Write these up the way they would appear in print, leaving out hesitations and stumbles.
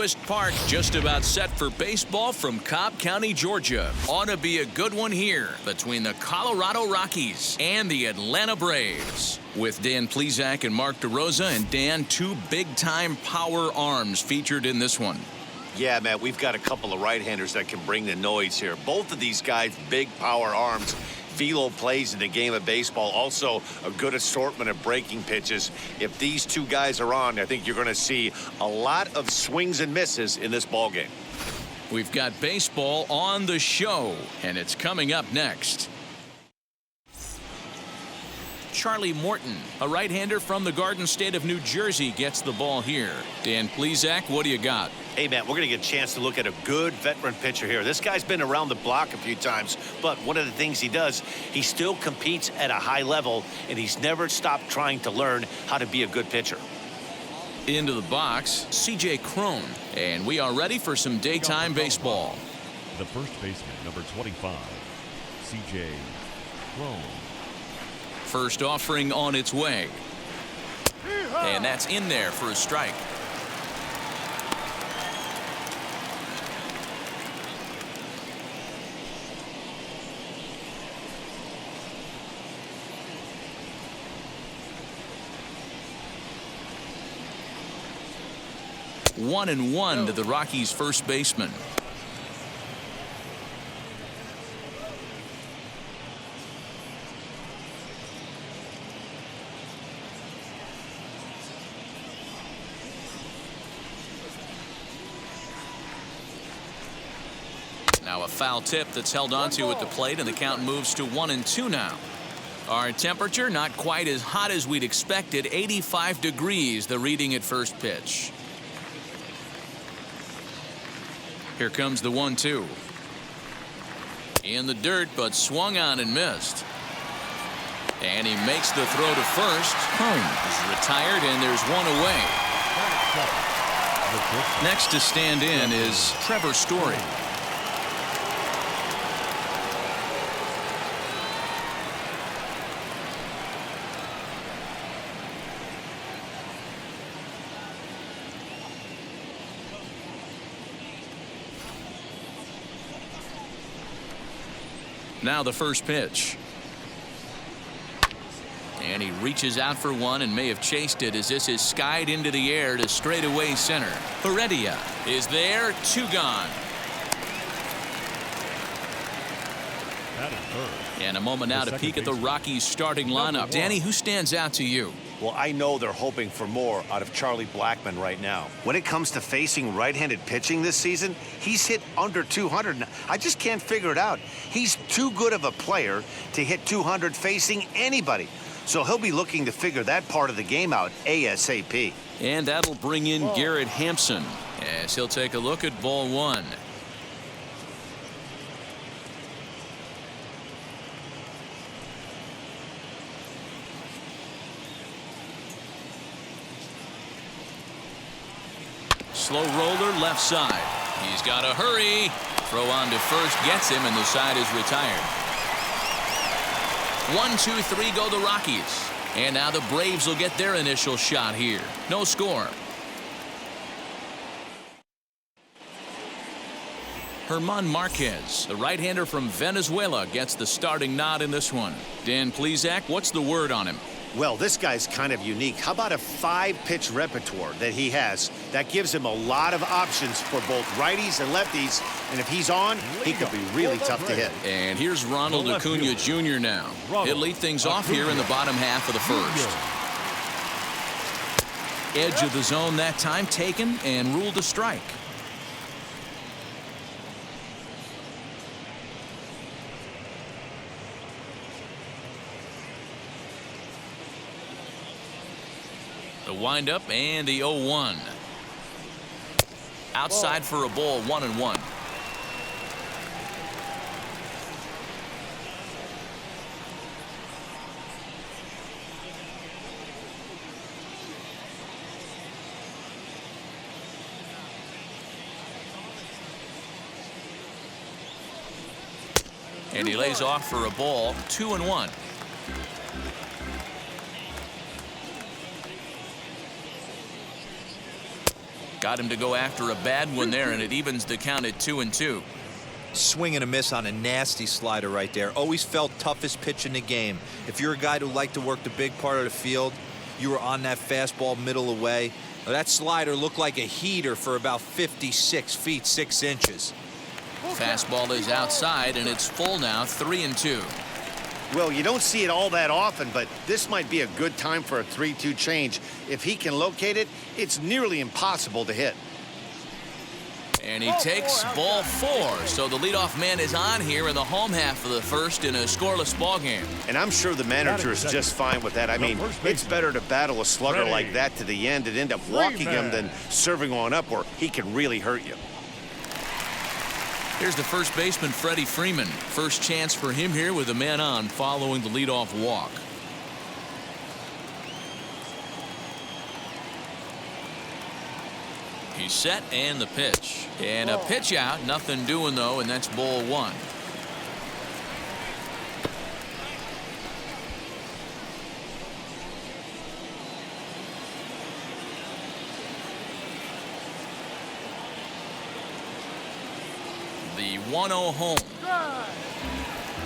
Truist Park just about set for baseball from Cobb County, Georgia. Ought to be a good one here between the Colorado Rockies and the Atlanta Braves. With Dan Plesac and Mark DeRosa, and Dan, two big-time power arms featured in this one. Yeah, man, we've got a couple of right-handers that can bring the noise here. Both of these guys, big power arms. Philo plays in the game of baseball. Also, a good assortment of breaking pitches. If these two guys are on, I think you're going to see a lot of swings and misses in this ball game. We've got baseball on the show, and it's coming up next. Charlie Morton, a right-hander from the Garden State of New Jersey, gets the ball here. Dan Plesac, what do you got? Hey, man, we're going to get a chance to look at a good veteran pitcher here. This guy's been around the block a few times, but one of the things he does, he still competes at a high level, and he's never stopped trying to learn how to be a good pitcher. Into the box, C.J. Cron, and we are ready for some daytime baseball. The first baseman, number 25, C.J. Cron. First offering on its way. And that's in there for a strike. One and one to the Rockies' first baseman. Now a foul tip that's held onto at the plate, and the count moves to 1-2 now. Our temperature not quite as hot as we'd expected. 85 degrees, the reading at first pitch. Here comes the 1-2. In the dirt, but swung on and missed. And he makes the throw to first. Home is retired, and there's one away. Next to stand in is Trevor Story. Now the first pitch. And he reaches out for one and may have chased it as this is skied into the air to straightaway center. Heredia is there, two gone. And a moment now to peek at the Rockies starting lineup. Danny, who stands out to you? Well, I know they're hoping for more out of Charlie Blackmon right now. When it comes to facing right-handed pitching this season, he's hit under 200. I just can't figure it out. He's too good of a player to hit 200 facing anybody. So he'll be looking to figure that part of the game out ASAP. And that'll bring in Garrett Hampson as he'll take a look at ball one. Slow roller left side. He's got to hurry. Throw on to first gets him, and the side is retired. 1-2-3 go the Rockies. And now the Braves will get their initial shot here. No score. German Marquez, the right-hander from Venezuela, gets the starting nod in this one. Dan Plesac, what's the word on him? Well, this guy's kind of unique. How about a 5-pitch repertoire that he has? That gives him a lot of options for both righties and lefties. And if he's on, he could be really tough to hit. And here's Ronald Acuna Jr. now. He'll lead things off here in the bottom half of the first. Edge of the zone that time taken and ruled a strike. The windup and the 0-1. Outside for a ball, 1-1. And he lays off for a ball, 2-1. Got him to go after a bad one there, and it evens the count at 2-2. Swing and a miss on a nasty slider right there. Always felt toughest pitch in the game. If you're a guy who liked to work the big part of the field, you were on that fastball middle away. Now, that slider looked like a heater for about 56 feet 6 inches. Fastball is outside, and it's full now, 3-2. Well, you don't see it all that often, but this might be a good time for a 3-2 change. If he can locate it, it's nearly impossible to hit. And he takes ball 4, so the leadoff man is on here in the home half of the first in a scoreless ball game. And I'm sure the manager is just fine with that. I mean, it's better to battle a slugger like that to the end and end up walking him than serving one up where he can really hurt you. Here's the first baseman, Freddie Freeman. First chance for him here with a man on following the leadoff walk. He's set, and the pitch. And a pitch out. Nothing doing, though, and that's ball 1. The 1-0 home.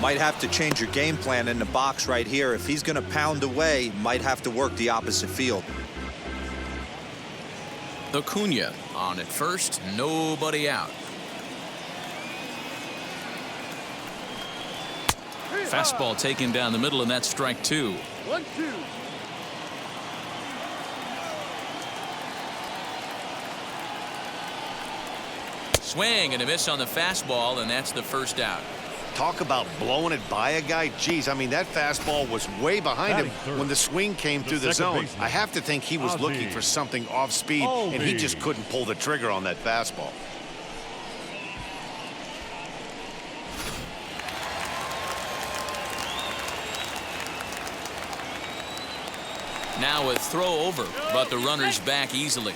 Might have to change your game plan in the box right here. If he's going to pound away, might have to work the opposite field. Acuna on at first, nobody out. Fastball taken down the middle, and that's strike 2. 1-2. Swing and a miss on the fastball, and that's the first out. Talk about blowing it by a guy. Geez, I mean, that fastball was way behind him when the swing came through the zone. I have to think he was looking for something off speed, and he just couldn't pull the trigger on that fastball. Now a throw over, but the runner's back easily.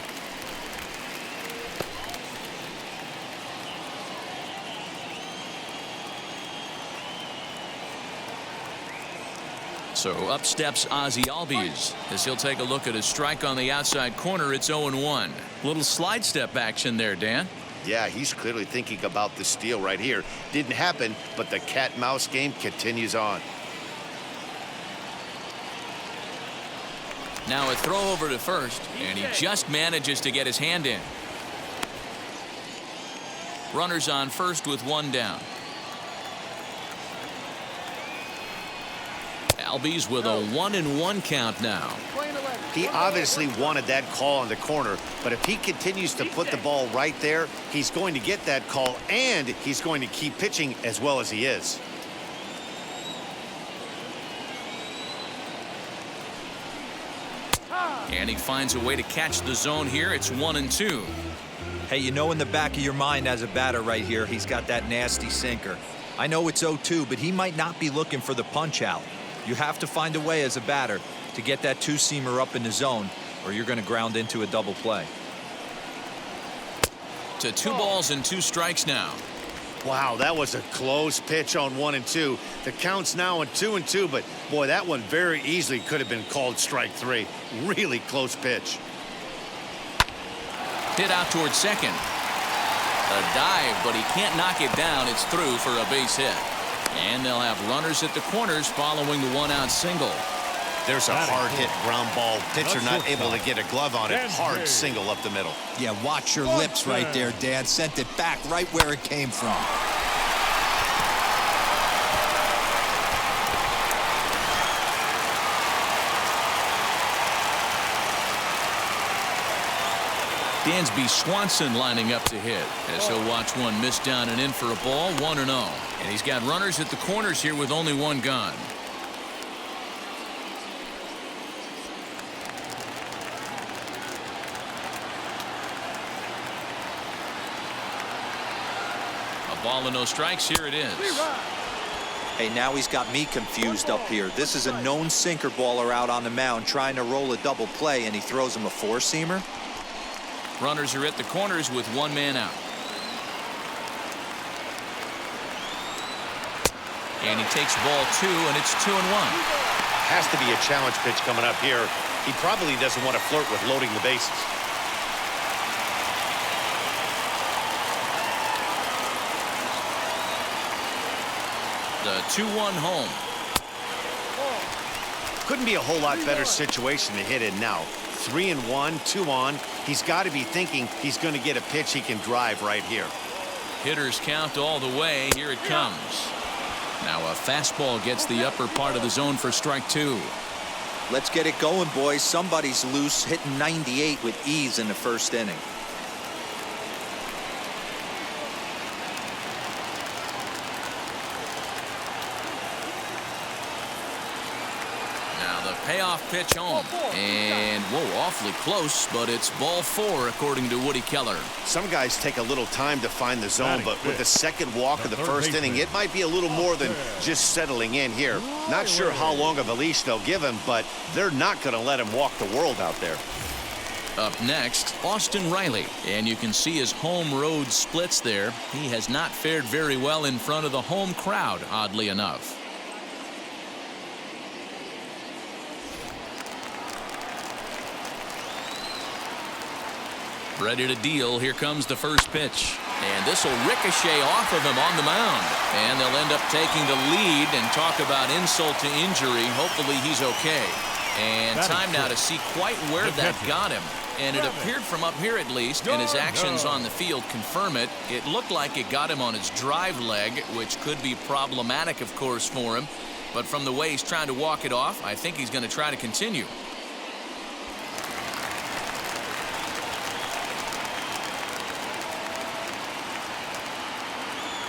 So up steps Ozzie Albies as he'll take a look at his strike on the outside corner. It's 0-1. Little slide step action there, Dan. Yeah, he's clearly thinking about the steal right here. Didn't happen, but the cat-mouse game continues on. Now a throw over to first, and he just manages to get his hand in. Runners on first with 1 down. Albies with a 1-1 count now. He obviously wanted that call in the corner, but if he continues to put the ball right there, he's going to get that call, and he's going to keep pitching as well as he is. And he finds a way to catch the zone here. It's 1-2. Hey, you know in the back of your mind as a batter right here, he's got that nasty sinker. I know it's 0-2, but he might not be looking for the punch out. You have to find a way as a batter to get that 2-seamer up in the zone, or you're going to ground into a double play. To 2 balls and 2 strikes now. Wow, that was a close pitch on 1-2. The count's now at 2-2, but boy, that one very easily could have been called strike 3. Really close pitch. Hit out towards second. A dive, but he can't knock it down. It's through for a base hit. And they'll have runners at the corners following the 1-out single. There's a hard hit ground ball. Pitcher not able to get a glove on it. Hard single up the middle. Yeah, watch your lips right there, Dan. Sent it back right where it came from. Dansby Swanson lining up to hit as he'll watch one miss down and in for a ball. 1-0. And he's got runners at the corners here with only 1 gone. A ball and no strikes. Here it is. Hey, now he's got me confused up here. This is a known sinker baller out on the mound trying to roll a double play, and he throws him a 4-seamer. Runners are at the corners with 1 man out. And he takes ball 2, and it's 2-1. Has to be a challenge pitch coming up here. He probably doesn't want to flirt with loading the bases. The 2-1 home. Couldn't be a whole lot better situation to hit in now. 3-1, 2 on. He's got to be thinking he's going to get a pitch he can drive right here. Hitters count all the way. Here it comes. Now a fastball gets the upper part of the zone for strike 2. Let's get it going, boys. Somebody's loose, hitting 98 with ease in the first inning. Payoff pitch home. And, whoa, awfully close, but it's ball 4, according to Woody Keller. Some guys take a little time to find the zone, but with the second walk of the first inning, it might be a little more than just settling in here. Not sure how long of a leash they'll give him, but they're not going to let him walk the world out there. Up next, Austin Reilly. And you can see his home road splits there. He has not fared very well in front of the home crowd, oddly enough. Ready to deal. Here comes the first pitch. And this will ricochet off of him on the mound. And they'll end up taking the lead and talk about insult to injury. Hopefully he's okay. And time now to see quite where that got him. And it appeared from up here at least, and his actions on the field confirm it. It looked like it got him on his drive leg, which could be problematic, of course, for him. But from the way he's trying to walk it off, I think he's going to try to continue.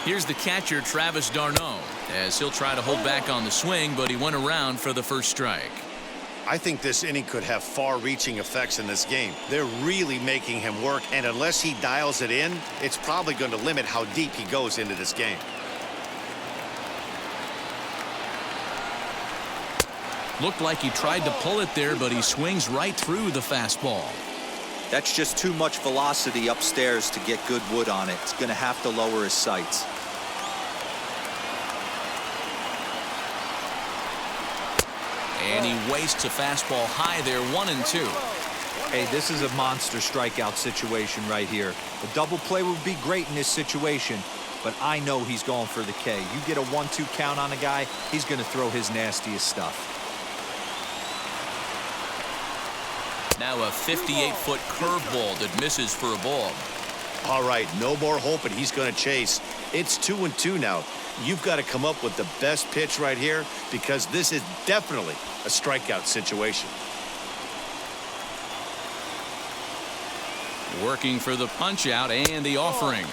Here's the catcher, Travis d'Arnaud, as he'll try to hold back on the swing, but he went around for the first strike. I think this inning could have far-reaching effects in this game. They're really making him work, and unless he dials it in, it's probably going to limit how deep he goes into this game. Looked like he tried to pull it there, but he swings right through the fastball. That's just too much velocity upstairs to get good wood on it. It's going to have to lower his sights. And he wastes a fastball high there, 1-2. Hey, this is a monster strikeout situation right here. A double play would be great in this situation, but I know he's going for the K. You get a 1-2 count on a guy, he's going to throw his nastiest stuff. Now a 58-foot curveball that misses for a ball. All right, no more hoping he's going to chase. It's 2-2 now. You've got to come up with the best pitch right here because this is definitely a strikeout situation. Working for the punch out and the offering.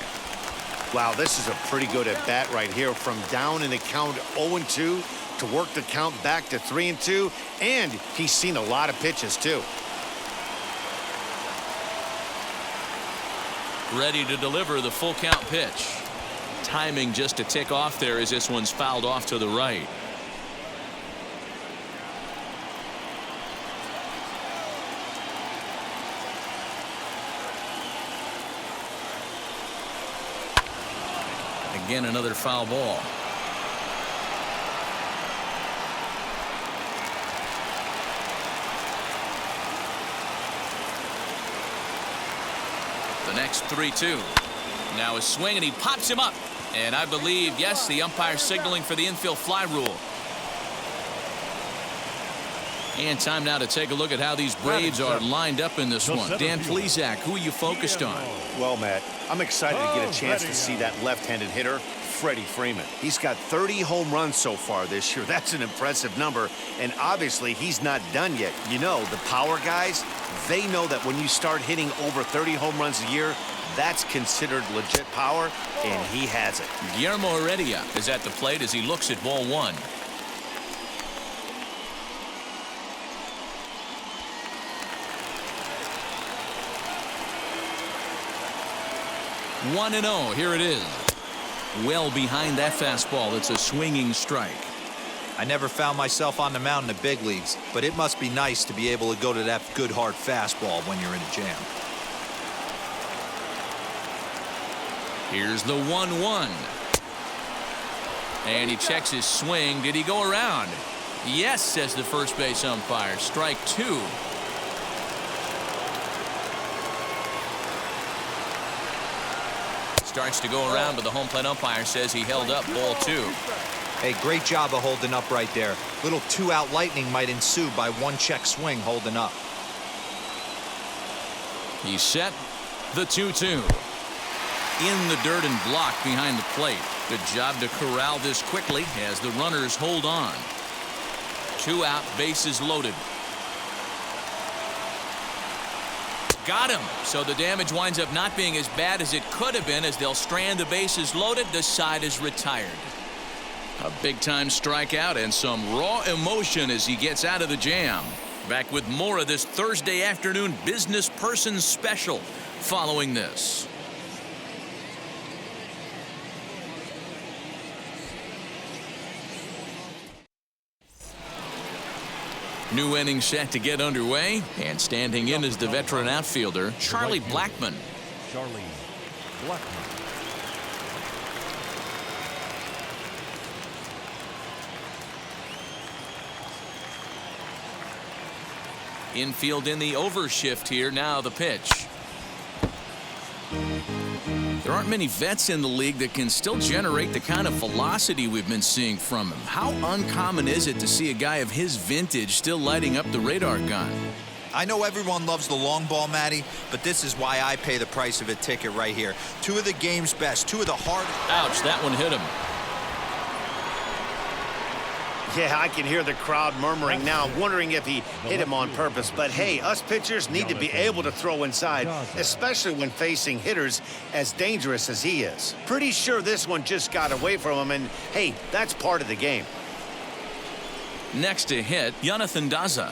Wow, this is a pretty good at bat right here from down in the count 0-2 to work the count back to 3-2, and he's seen a lot of pitches too. Ready to deliver the full count pitch. Timing just to tick off there as this one's fouled off to the right. Again, another foul ball. The next 3-2. Now a swing, and he pops him up. And I believe, yes, the umpire signaling for the infield fly rule. And time now to take a look at how these Braves are lined up in this one. Dan Plesac, who are you focused on? Well, Matt, I'm excited to get a chance to see that left-handed hitter, Freddie Freeman. He's got 30 home runs so far this year. That's an impressive number, and obviously he's not done yet. You know, the power guys, they know that when you start hitting over 30 home runs a year, that's considered legit power, and he has it. Guillermo Heredia is at the plate as he looks at ball 1. 1-0. Here it is. Well behind that fastball. It's a swinging strike. I never found myself on the mound in the big leagues, but it must be nice to be able to go to that good hard fastball when you're in a jam. Here's the 1-1. And he checks his swing. Did he go around? Yes, says the first base umpire. Strike 2. Starts to go around, but the home plate umpire says he held up ball 2. Hey, great job of holding up right there. Little two-out lightning might ensue by one check swing holding up. He's set. The 2-2. In the dirt and blocked behind the plate. Good job to corral this quickly as the runners hold on. 2 out, bases loaded. Got him. So the damage winds up not being as bad as it could have been as they'll strand the bases loaded. The side is retired. A big-time strikeout and some raw emotion as he gets out of the jam. Back with more of this Thursday afternoon business person special following this. New inning set to get underway, and standing in is the veteran outfielder, Charlie Blackmon. Charlie Blackmon. Infield in the overshift here. Now the pitch. There aren't many vets in the league that can still generate the kind of velocity we've been seeing from him. How uncommon is it to see a guy of his vintage still lighting up the radar gun? I know everyone loves the long ball, Matty, but this is why I pay the price of a ticket right here. 2 of the game's best, 2 of the hardest. Ouch, that one hit him. Yeah, I can hear the crowd murmuring now, wondering if he hit him on purpose. But hey, us pitchers need to be able to throw inside, especially when facing hitters as dangerous as he is. Pretty sure this one just got away from him, and hey, that's part of the game. Next to hit, Jonathan Daza.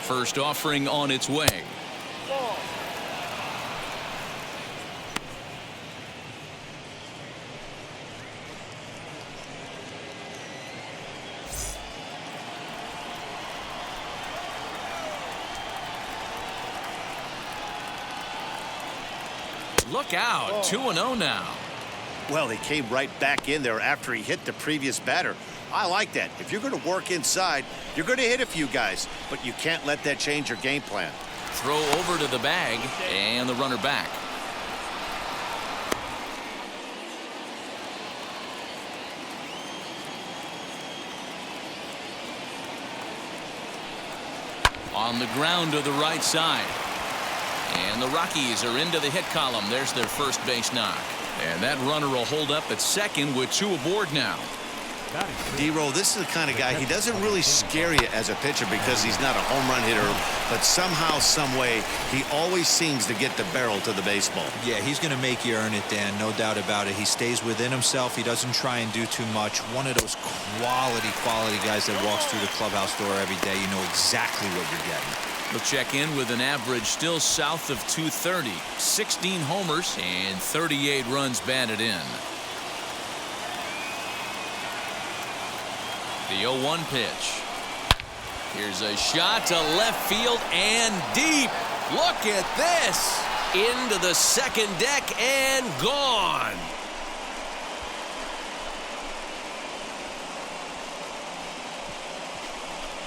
First offering on its way. Look out, 2-0 now. Well, he came right back in there after he hit the previous batter. I like that. If you're going to work inside, you're going to hit a few guys, but you can't let that change your game plan. Throw over to the bag, and the runner back. On the ground to the right side. And the Rockies are into the hit column. There's their first base knock. And that runner will hold up at second with 2 aboard now. D-Roll, this is the kind of guy, he doesn't really scare you as a pitcher because he's not a home run hitter, but somehow, some way, he always seems to get the barrel to the baseball. Yeah, he's going to make you earn it, Dan, no doubt about it. He stays within himself. He doesn't try and do too much. One of those quality guys that walks through the clubhouse door every day. You know exactly what you're getting. He'll check in with an average still south of 230, 16 homers, and 38 runs batted in. The 0-1 pitch. Here's a shot to left field and deep. Look at this. Into the second deck and gone.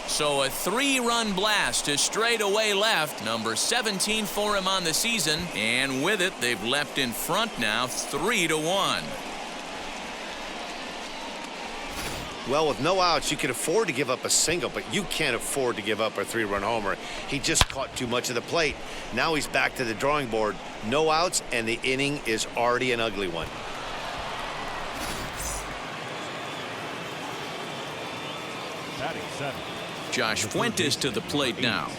So a 3-run blast to straightaway left. Number 17 for him on the season. And with it, they've leapt in front now 3-1. Well, with no outs, you can afford to give up a single, but you can't afford to give up a 3-run homer. He just caught too much of the plate. Now he's back to the drawing board. No outs, and the inning is already an ugly one. Batting 7. Josh Fuentes to the plate now.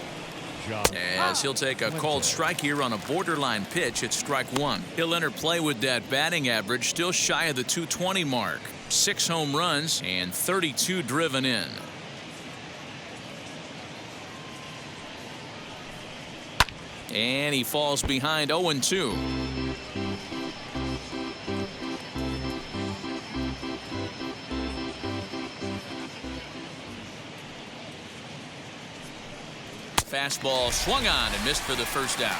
As he'll take a called strike here on a borderline pitch at strike 1. He'll enter play with that batting average still shy of the 220 mark. 6 home runs and 32 driven in. And he falls behind 0-2. Fastball swung on and missed for the first out.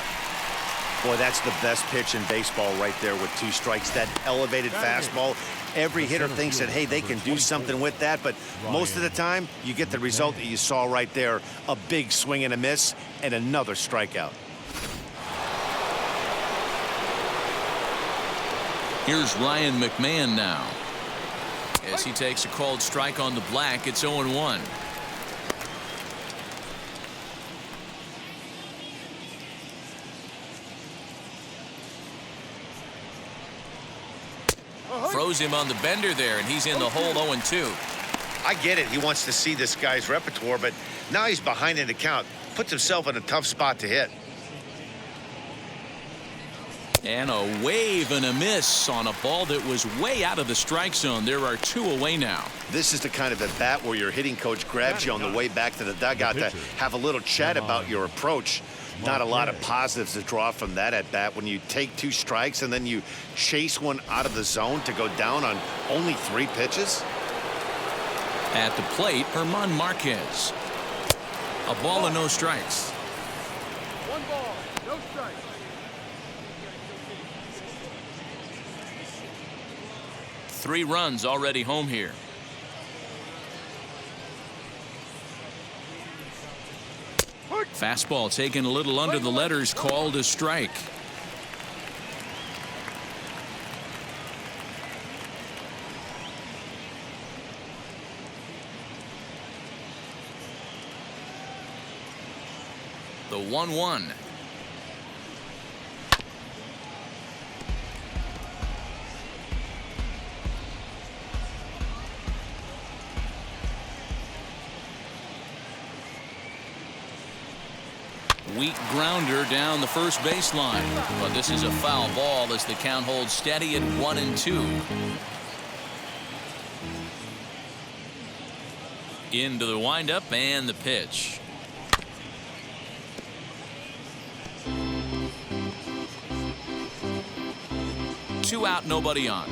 Boy, that's the best pitch in baseball right there with 2 strikes. That elevated fastball. Every hitter thinks that, hey, they can do something with that, but most of the time, you get the result that you saw right there. A big swing and a miss, and another strikeout. Here's Ryan McMahon now. As he takes a called strike on the black, it's 0-1. Throws him on the bender there, and he's in the hole 0-2. I get it. He wants to see this guy's repertoire, but now he's behind in the count. Puts himself in a tough spot to hit. And a wave and a miss on a ball that was way out of the strike zone. There are 2 away now. This is the kind of at bat where your hitting coach grabs you on the way back to the dugout to have a little chat about your approach. Not a lot of positives to draw from that at bat when you take 2 strikes and then you chase one out of the zone to go down on only 3 pitches. At the plate, German Marquez. A ball and no strikes. 1 ball, no strikes. Three runs already home here. Fastball taken a little under the letters, called a strike. The 1-1. Weak grounder down the first baseline, but this is a foul ball as the count holds steady at 1-2. Into the windup and the pitch. Two out, nobody on.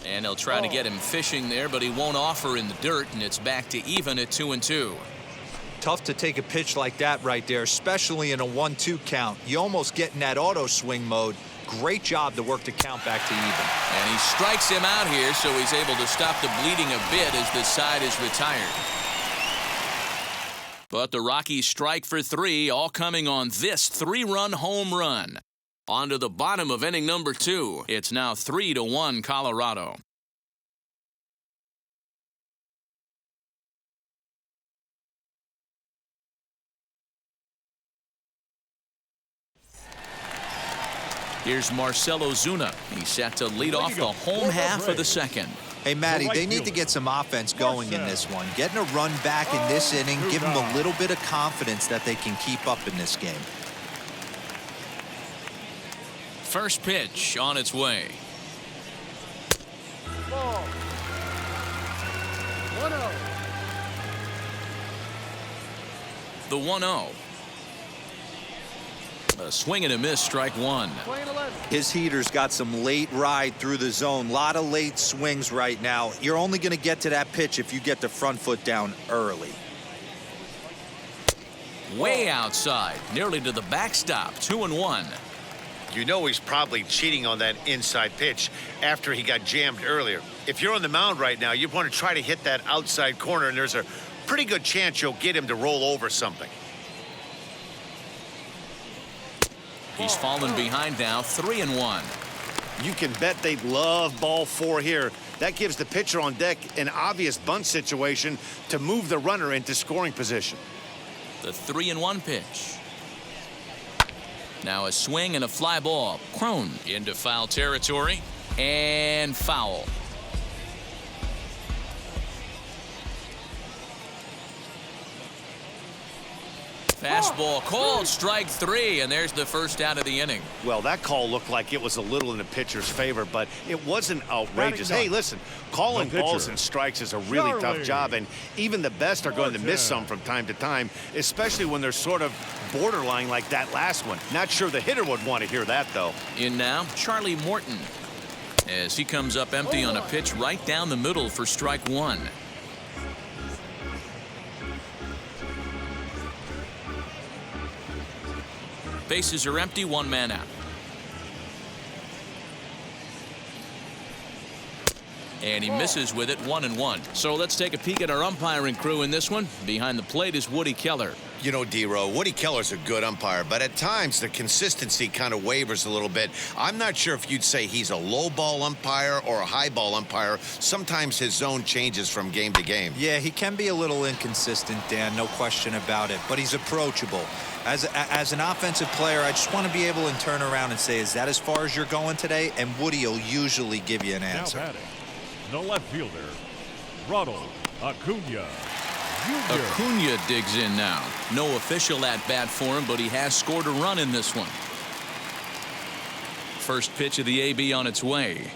And they'll try to get him fishing there, but he won't offer in the dirt, and it's back to even at 2-2. Tough to take a pitch like that right there, especially in a 1-2 count. You almost get in that auto swing mode. Great job to work the count back to even. And he strikes him out here, so he's able to stop the bleeding a bit as the side is retired. But the Rockies strike for 3, all coming on this 3-run home run. On to the bottom of inning number 2. It's now 3-1 Colorado. Here's Marcelo Zuna. He's set to lead off the home half of the second. Hey, Matty, they need to get some offense going in this one. Getting a run back in this inning, give them a little bit of confidence that they can keep up in this game. First pitch on its way. Ball. 1-0. The 1-0. A swing and a miss, strike 1. Playing 11. His heater's got some late ride through the zone. A lot of late swings right now. You're only going to get to that pitch if you get the front foot down early. Way outside, nearly to the backstop, 2-1. You know he's probably cheating on that inside pitch after he got jammed earlier. If you're on the mound right now, you want to try to hit that outside corner, and there's a pretty good chance you'll get him to roll over something. He's fallen behind now, 3-1. You can bet they love ball 4 here. That gives the pitcher on deck an obvious bunt situation to move the runner into scoring position. The 3-1 pitch. Now a swing and a fly ball. Crone into foul territory and foul. Fastball called, strike 3, and there's the first out of the inning. Well, that call looked like it was a little in the pitcher's favor, but it wasn't outrageous. Hey, listen, calling balls and strikes is a really tough job, and even the best are going to miss some from time to time, especially when they're sort of borderline like that last one. Not sure the hitter would want to hear that, though. In now, Charlie Morton, as he comes up empty on a pitch right down the middle for strike 1. Bases are empty, one man out. And he misses with it, 1-1. So let's take a peek at our umpiring crew in this one. Behind the plate is Woody Keller. You know, D-Row, Woody Keller's a good umpire, but at times the consistency kind of wavers a little bit. I'm not sure if you'd say he's a low ball umpire or a high ball umpire. Sometimes his zone changes from game to game. Yeah, he can be a little inconsistent, Dan, no question about it, but he's approachable. As an offensive player, I just want to be able to turn around and say, is that as far as you're going today? And Woody will usually give you an answer. Now batting, the left fielder, Ronald Acuna Jr. Acuna digs in now. No official at-bat for him, but he has scored a run in this one. First pitch of the AB on its way.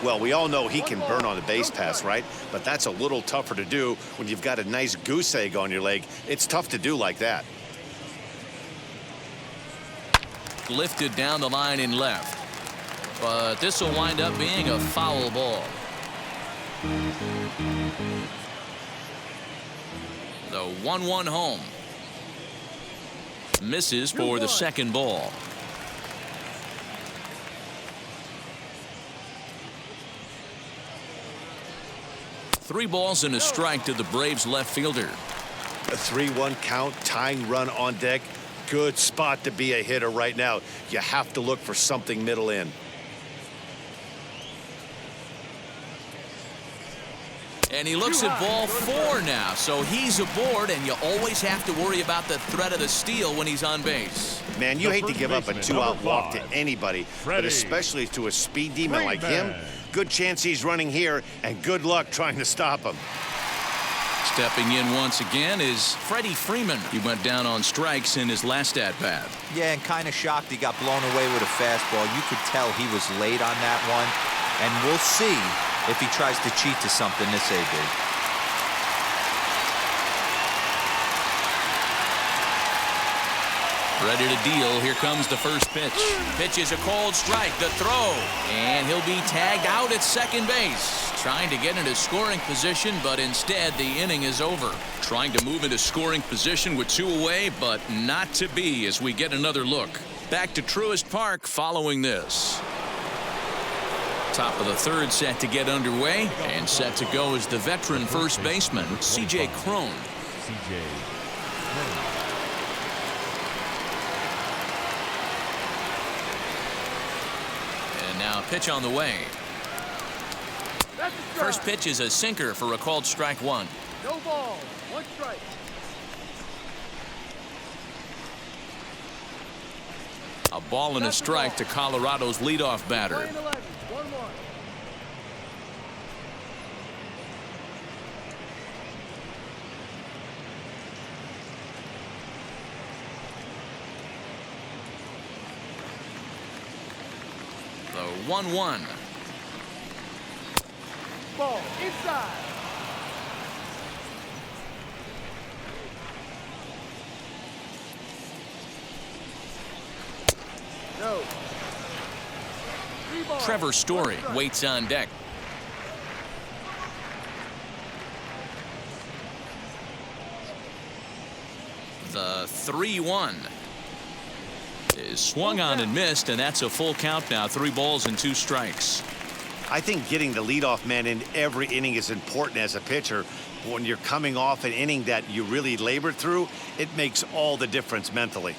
Well, we all know he can burn on a base pass, right? But that's a little tougher to do when you've got a nice goose egg on your leg. It's tough to do like that. Lifted down the line in left. But this will wind up being a foul ball. The 1-1 home. Misses for the second ball. Three balls and a strike to the Braves left fielder. A 3-1 count, tying run on deck. Good spot to be a hitter right now. You have to look for something middle in. And he looks at ball 4 now, so he's aboard, and you always have to worry about the threat of the steal when he's on base. Man, you hate to give up a 2-out walk to anybody, but Freddie especially to a speed demon like him. Freeman. Good chance he's running here, and good luck trying to stop him. Stepping in once again is Freddie Freeman. He went down on strikes in his last at-bat. Yeah, and kind of shocked he got blown away with a fastball. You could tell he was late on that one, and we'll see if he tries to cheat to something this AB. Ready to deal. Here comes the first pitch. Pitch is a cold strike. The throw. And he'll be tagged out at second base. Trying to get into scoring position, but instead the inning is over. Trying to move into scoring position with 2 away, but not to be as we get another look. Back to Truist Park following this. Top of the third set to get underway, and set to go is the veteran first baseman, C.J. Cron. C.J. And now pitch on the way. That's a strike. First pitch is a sinker for a called strike 1. No ball. 1 strike. A ball and a strike to Colorado's leadoff batter. 9-11. 1-1. The 1-1. Ball inside. No. 3 balls. Trevor Story 1 strike. waits on deck. The 3-1 is swung on and missed, and that's a full count now. 3 balls and 2 strikes. I think getting the leadoff man in every inning is important as a pitcher. When you're coming off an inning that you really labored through, it makes all the difference mentally.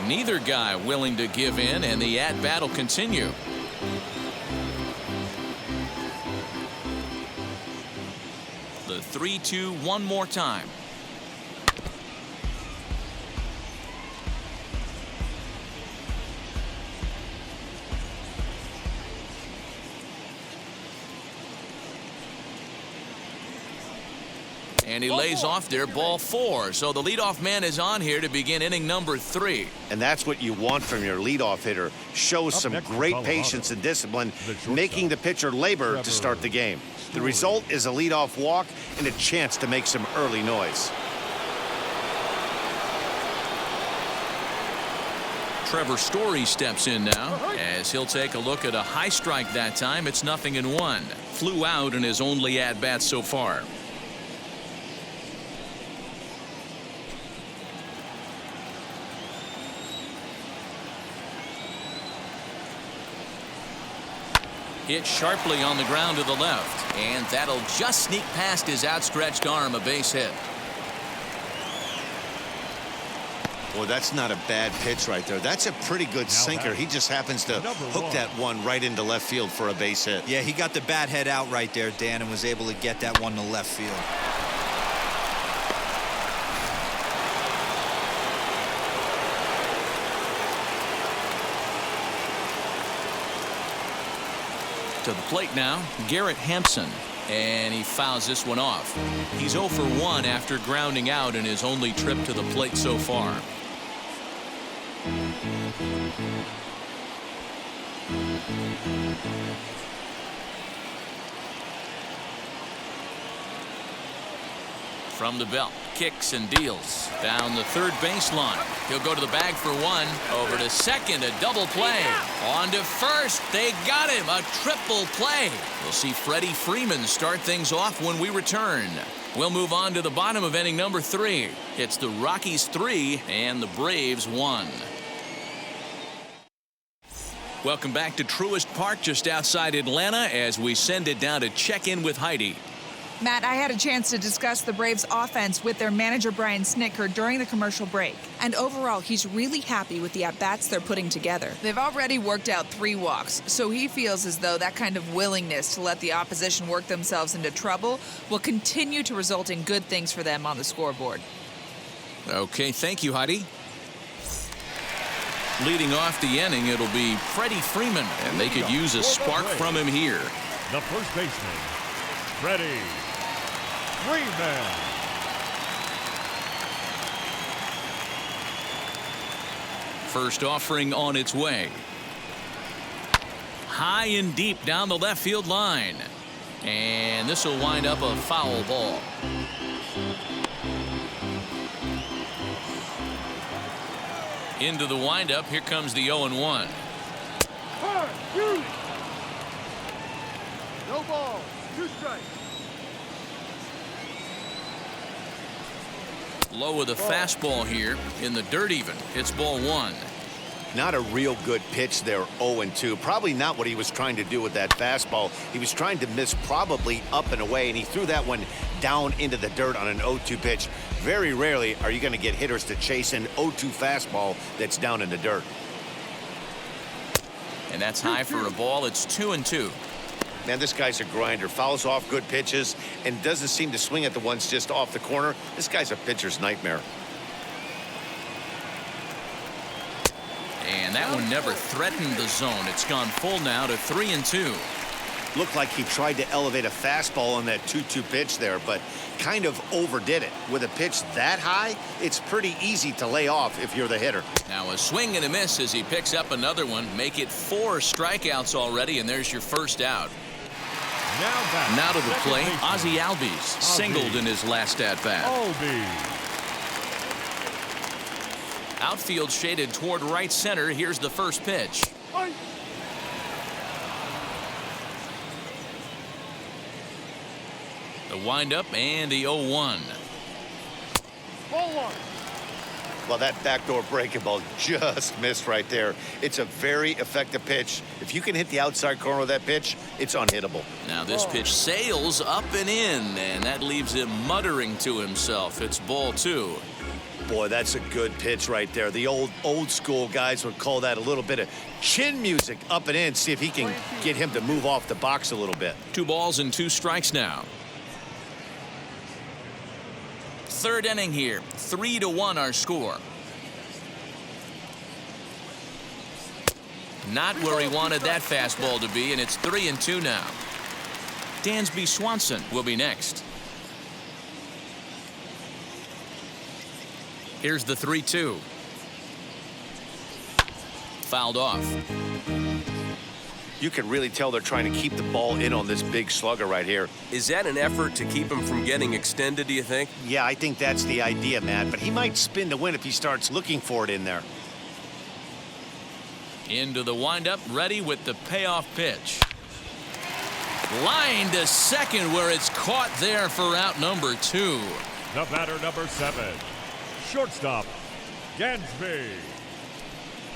Neither guy willing to give in, and the at-bat will continue. The 3-2 one more time. And he lays off there, ball 4. So the leadoff man is on here to begin inning number 3. And that's what you want from your leadoff hitter. Shows some next, great Colorado. patience and discipline, The shortstop, making the pitcher labor to start the game. The result is a leadoff walk and a chance to make some early noise. Trevor Story steps in now as he'll take a look at a high strike that time. It's 0-1. Flew out in his only at-bat so far. Hit sharply on the ground to the left, and that'll just sneak past his outstretched arm, a base hit. Boy, that's not a bad pitch right there. That's a pretty good sinker. He just happens to hook that one right into left field for a base hit. Yeah, he got the bat head out right there, Dan, and was able to get that one to left field. To the plate now, Garrett Hampson, and he fouls this one off. He's 0 for 1 after grounding out in his only trip to the plate so far. From the belt, kicks and deals down the third baseline. He'll go to the bag for one. Over to second, a double play. On to first, they got him, a triple play. We'll see Freddie Freeman start things off when we return. We'll move on to the bottom of inning number 3. It's the Rockies 3 and the Braves 1. Welcome back to Truist Park just outside Atlanta as we send it down to check in with Heidi. Matt, I had a chance to discuss the Braves offense with their manager Brian Snitker during the commercial break. And overall, he's really happy with the at-bats they're putting together. They've already worked out 3 walks, so he feels as though that kind of willingness to let the opposition work themselves into trouble will continue to result in good things for them on the scoreboard. Okay, thank you, Heidi. Leading off the inning, it'll be Freddie Freeman, and they could use a spark from him here. The first baseman, Freddie Freeman. First offering on its way. High and deep down the left field line. And this will wind up a foul ball. Into the windup. Here comes the 0-1. No ball. 2 strikes. Low with a fastball here in the dirt even. It's ball 1. Not a real good pitch there, 0-2. Probably not what he was trying to do with that fastball. He was trying to miss probably up and away, and he threw that one down into the dirt on an 0-2 pitch. Very rarely are you going to get hitters to chase an 0-2 fastball that's down in the dirt. And that's high for a ball. It's 2-2. Man, this guy's a grinder. Fouls off good pitches and doesn't seem to swing at the ones just off the corner. This guy's a pitcher's nightmare. And that one never threatened the zone. It's gone full now to 3-2. Looked like he tried to elevate a fastball on that 2-2 pitch there, but kind of overdid it. With a pitch that high, it's pretty easy to lay off if you're the hitter. Now a swing and a miss as he picks up another one. Make it 4 strikeouts already, and there's your first out. Now to the plate, Ozzie Albies singled in his last at-bat. Outfield shaded toward right center. Here's the first pitch. The windup and the 0-1. Ball 1. Well, that backdoor breaking ball just missed right there. It's a very effective pitch. If you can hit the outside corner of that pitch, it's unhittable. Now this pitch sails up and in, and that leaves him muttering to himself. It's ball 2. Boy, that's a good pitch right there. The old school guys would call that a little bit of chin music up and in. See if he can get him to move off the box a little bit. 2 balls and 2 strikes now. Third inning here. 3-1 our score. Not where he wanted that fastball to be, and it's 3-2 now. Dansby Swanson will be next. Here's the 3-2. Fouled off. You can really tell they're trying to keep the ball in on this big slugger right here. Is that an effort to keep him from getting extended, do you think? Yeah, I think that's the idea, Matt, but he might spin to win if he starts looking for it in there. Into the windup, ready with the payoff pitch. Line to second where it's caught there for out number 2. The batter number 7, shortstop, Dansby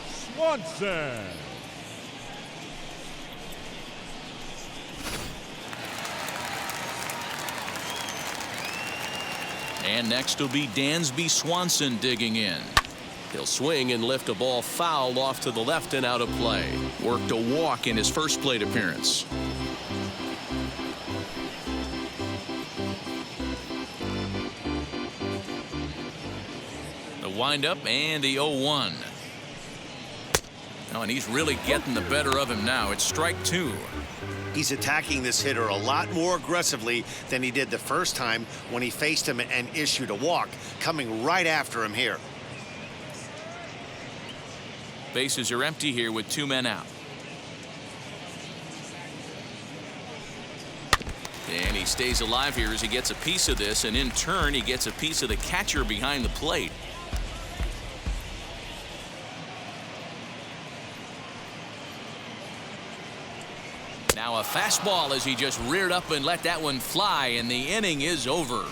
Swanson. And next will be Dansby Swanson digging in. He'll swing and lift a ball foul off to the left and out of play. Worked a walk in his first plate appearance. The windup and the 0-1. Oh, and he's really getting the better of him now. It's strike two. He's attacking this hitter a lot more aggressively than he did the first time when he faced him and issued a walk, coming right after him here. Bases are empty here with 2 men out. And he stays alive here as he gets a piece of this, and in turn he gets a piece of the catcher behind the plate. Now a fastball as he just reared up and let that one fly, and the inning is over.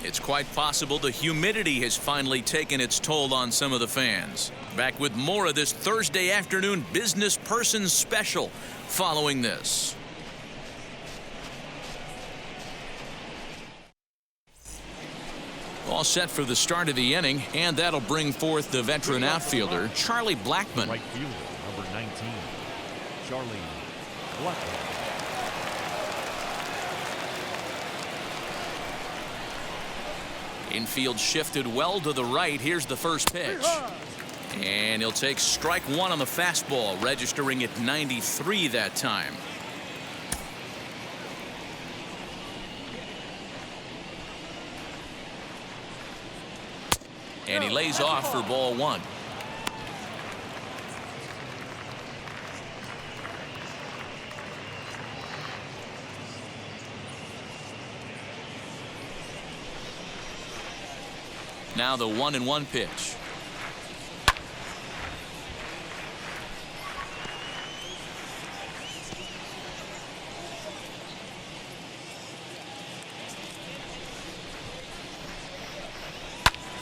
It's quite possible the humidity has finally taken its toll on some of the fans. Back with more of this Thursday afternoon Business Person Special following this. All set for the start of the inning, and that'll bring forth the veteran outfielder, Charlie Blackmon. Right fielder, number 19, Charlie Blackmon. Infield shifted well to the right. Here's the first pitch. And he'll take strike one on the fastball, registering at 93 that time. And he lays off for ball one. Now the 1-1 pitch.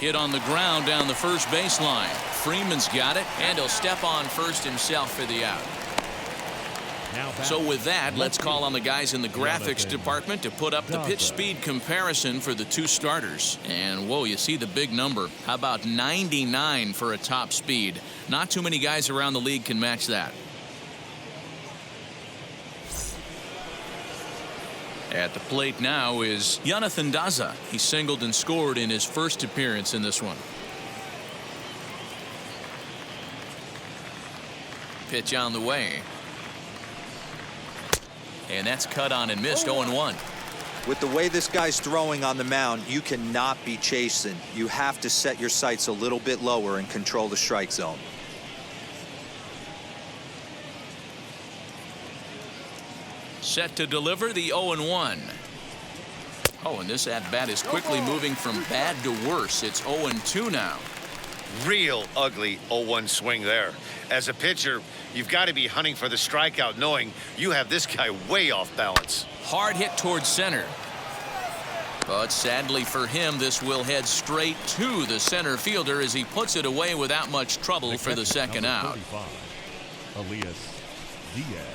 Hit on the ground down the first baseline. Freeman's got it, and he'll step on first himself for the out. So with that, let's call on the guys in the graphics department to put up the pitch speed comparison for the two starters. And whoa, you see the big number. How about 99 for a top speed? Not too many guys around the league can match that. At the plate now is Jonathan Daza. He singled and scored in his first appearance in this one. Pitch on the way. And that's cut on and missed. 0-1. With the way this guy's throwing on the mound, you cannot be chasing. You have to set your sights a little bit lower and control the strike zone. Set to deliver the 0-1. Oh, and this at-bat is quickly moving from bad to worse. It's 0-2 now. Real ugly 0-1 swing there. As a pitcher, you've got to be hunting for the strikeout, knowing you have this guy way off balance. Hard hit towards center. But sadly for him, this will head straight to the center fielder as he puts it away without much trouble for the second out. 35, Diaz.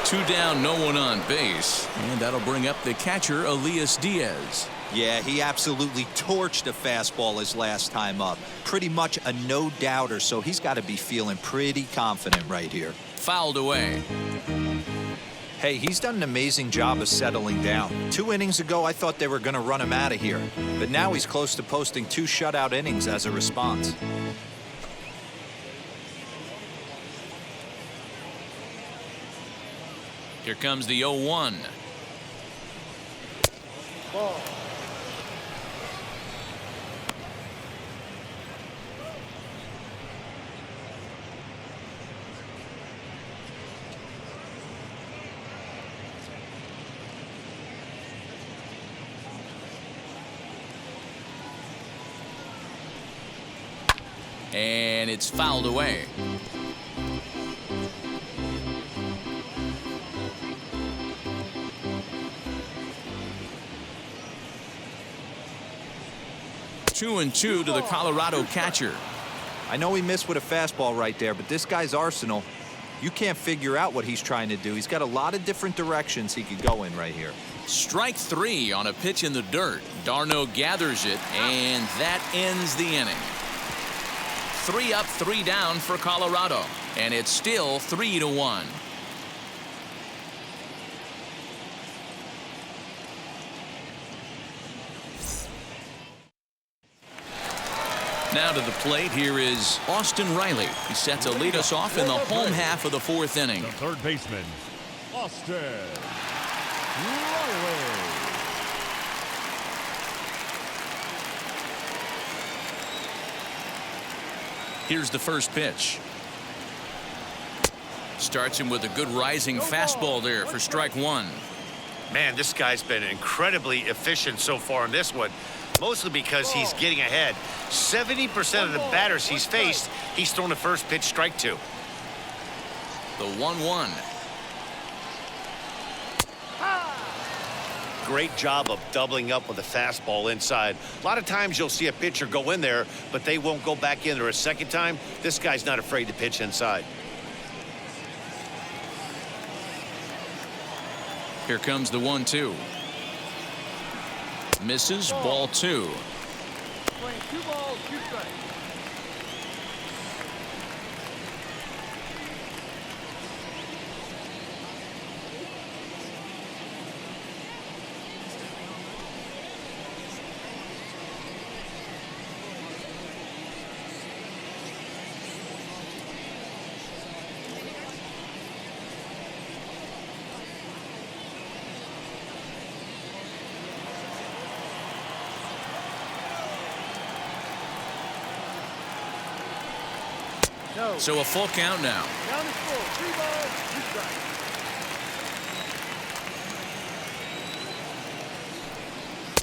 2 down, no one on base. And that'll bring up the catcher, Elias Diaz. Yeah, he absolutely torched a fastball his last time up. Pretty much a no-doubter, so he's got to be feeling pretty confident right here. Fouled away. Hey, he's done an amazing job of settling down. 2 innings ago, I thought they were going to run him out of here. But now he's close to posting 2 shutout innings as a response. Here comes the 0-1. Ball. And it's fouled away. Two and two to the Colorado catcher. I know he missed with a fastball right there, but this guy's arsenal, you can't figure out what he's trying to do. He's got a lot of different directions he could go in right here. Strike 3 on a pitch in the dirt. d'Arnaud gathers it, and that ends the inning. 3 up, 3 down for Colorado, and it's still 3-1. Now to the plate, here is Austin Reilly. He's set to lead us off in the home half of the 4th inning. The third baseman, Austin Reilly. Here's the first pitch. Starts him with a good rising fastball there for strike 1. Man, this guy's been incredibly efficient so far in this one. Mostly because he's getting ahead. 70% of the batters he's faced, he's thrown the first pitch, strike 2. The 1-1. Great job of doubling up with a fastball inside. A lot of times you'll see a pitcher go in there, but they won't go back in there a second time. This guy's not afraid to pitch inside. Here comes the 1-2. Misses, ball 2. Playing 2 balls, 2 strikes. So a full count now. Down to full, 3 balls, 2 strikes.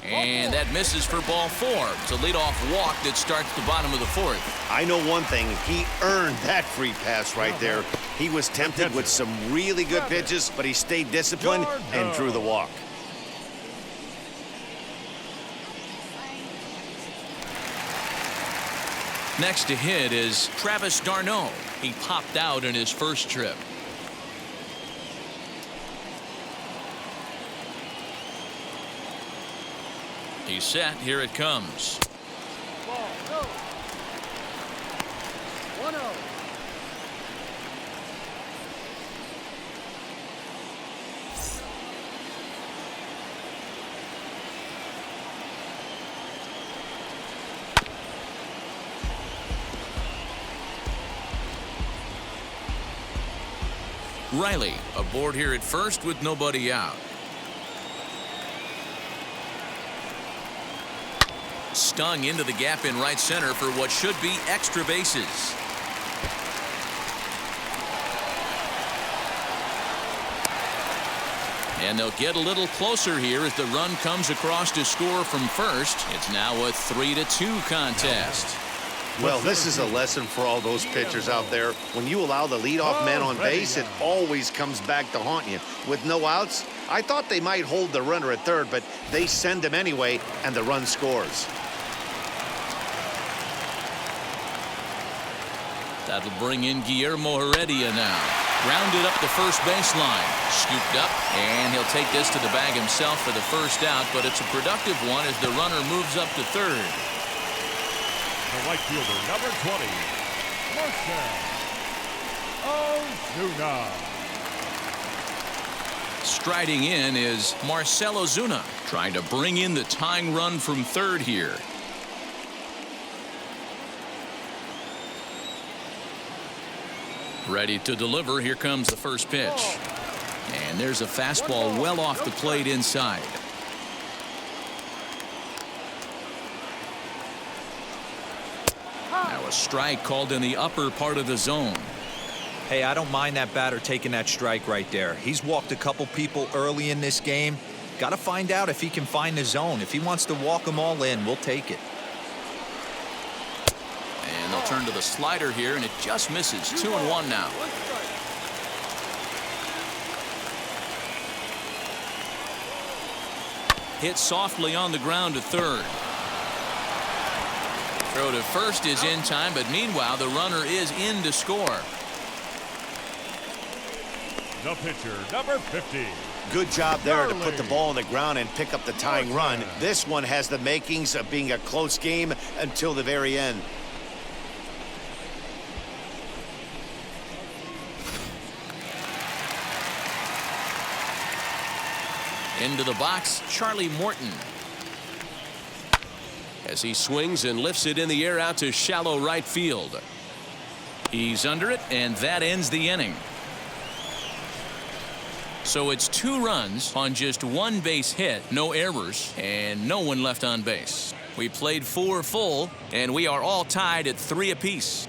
And that misses for ball 4. It's a leadoff walk that starts the bottom of the 4th. I know one thing. He earned that free pass right there. He was tempted with some really good pitches, but he stayed disciplined and drew the walk. Next to hit is Travis d'Arnaud. He popped out in his first trip. He's set. Here it comes. Ball, go. 1-0. Reilly aboard here at first with nobody out. Stung into the gap in right center for what should be extra bases. And they'll get a little closer here as the run comes across to score from first. It's now a 3-2 contest. Well, this is a lesson for all those pitchers out there. When you allow the leadoff man on base, it always comes back to haunt you. With no outs, I thought they might hold the runner at third, but they send him anyway, and the run scores. That'll bring in Guillermo Heredia now. Grounded up the first baseline. Scooped up, and he'll take this to the bag himself for the first out, but it's a productive one as the runner moves up to third. The right fielder, number 20, Marcelo Zuna. Striding in is Marcelo Zuna, trying to bring in the tying run from third here. Ready to deliver. Here comes the first pitch. And there's a fastball well off the plate inside. Now a strike called in the upper part of the zone. Hey, I don't mind that batter taking that strike right there. He's walked a couple people early in this game. Got to find out if he can find the zone. If he wants to walk them all in, we'll take it. And they'll turn to the slider here, and it just misses. 2-1 now. Hit softly on the ground to third. Throw to first is in time, but meanwhile the runner is in to score. The pitcher, number 50, Good job there to put the ball on the ground and pick up the tying run. This one has the makings of being a close game until the very end. Into the box, Charlie Morton. As he swings and lifts it in the air out to shallow right field. He's under it, and that ends the inning. So it's 2 runs on just 1 base hit, no errors, and no one left on base. We played 4 full, and we are all tied at 3 apiece.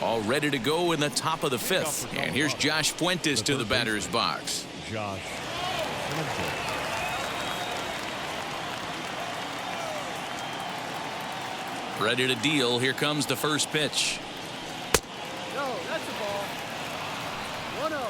All ready to go in the top of the 5th. And here's Josh Fuentes to the batter's box. Josh. Ready to deal. Here comes the first pitch. No, that's a ball. 1-0.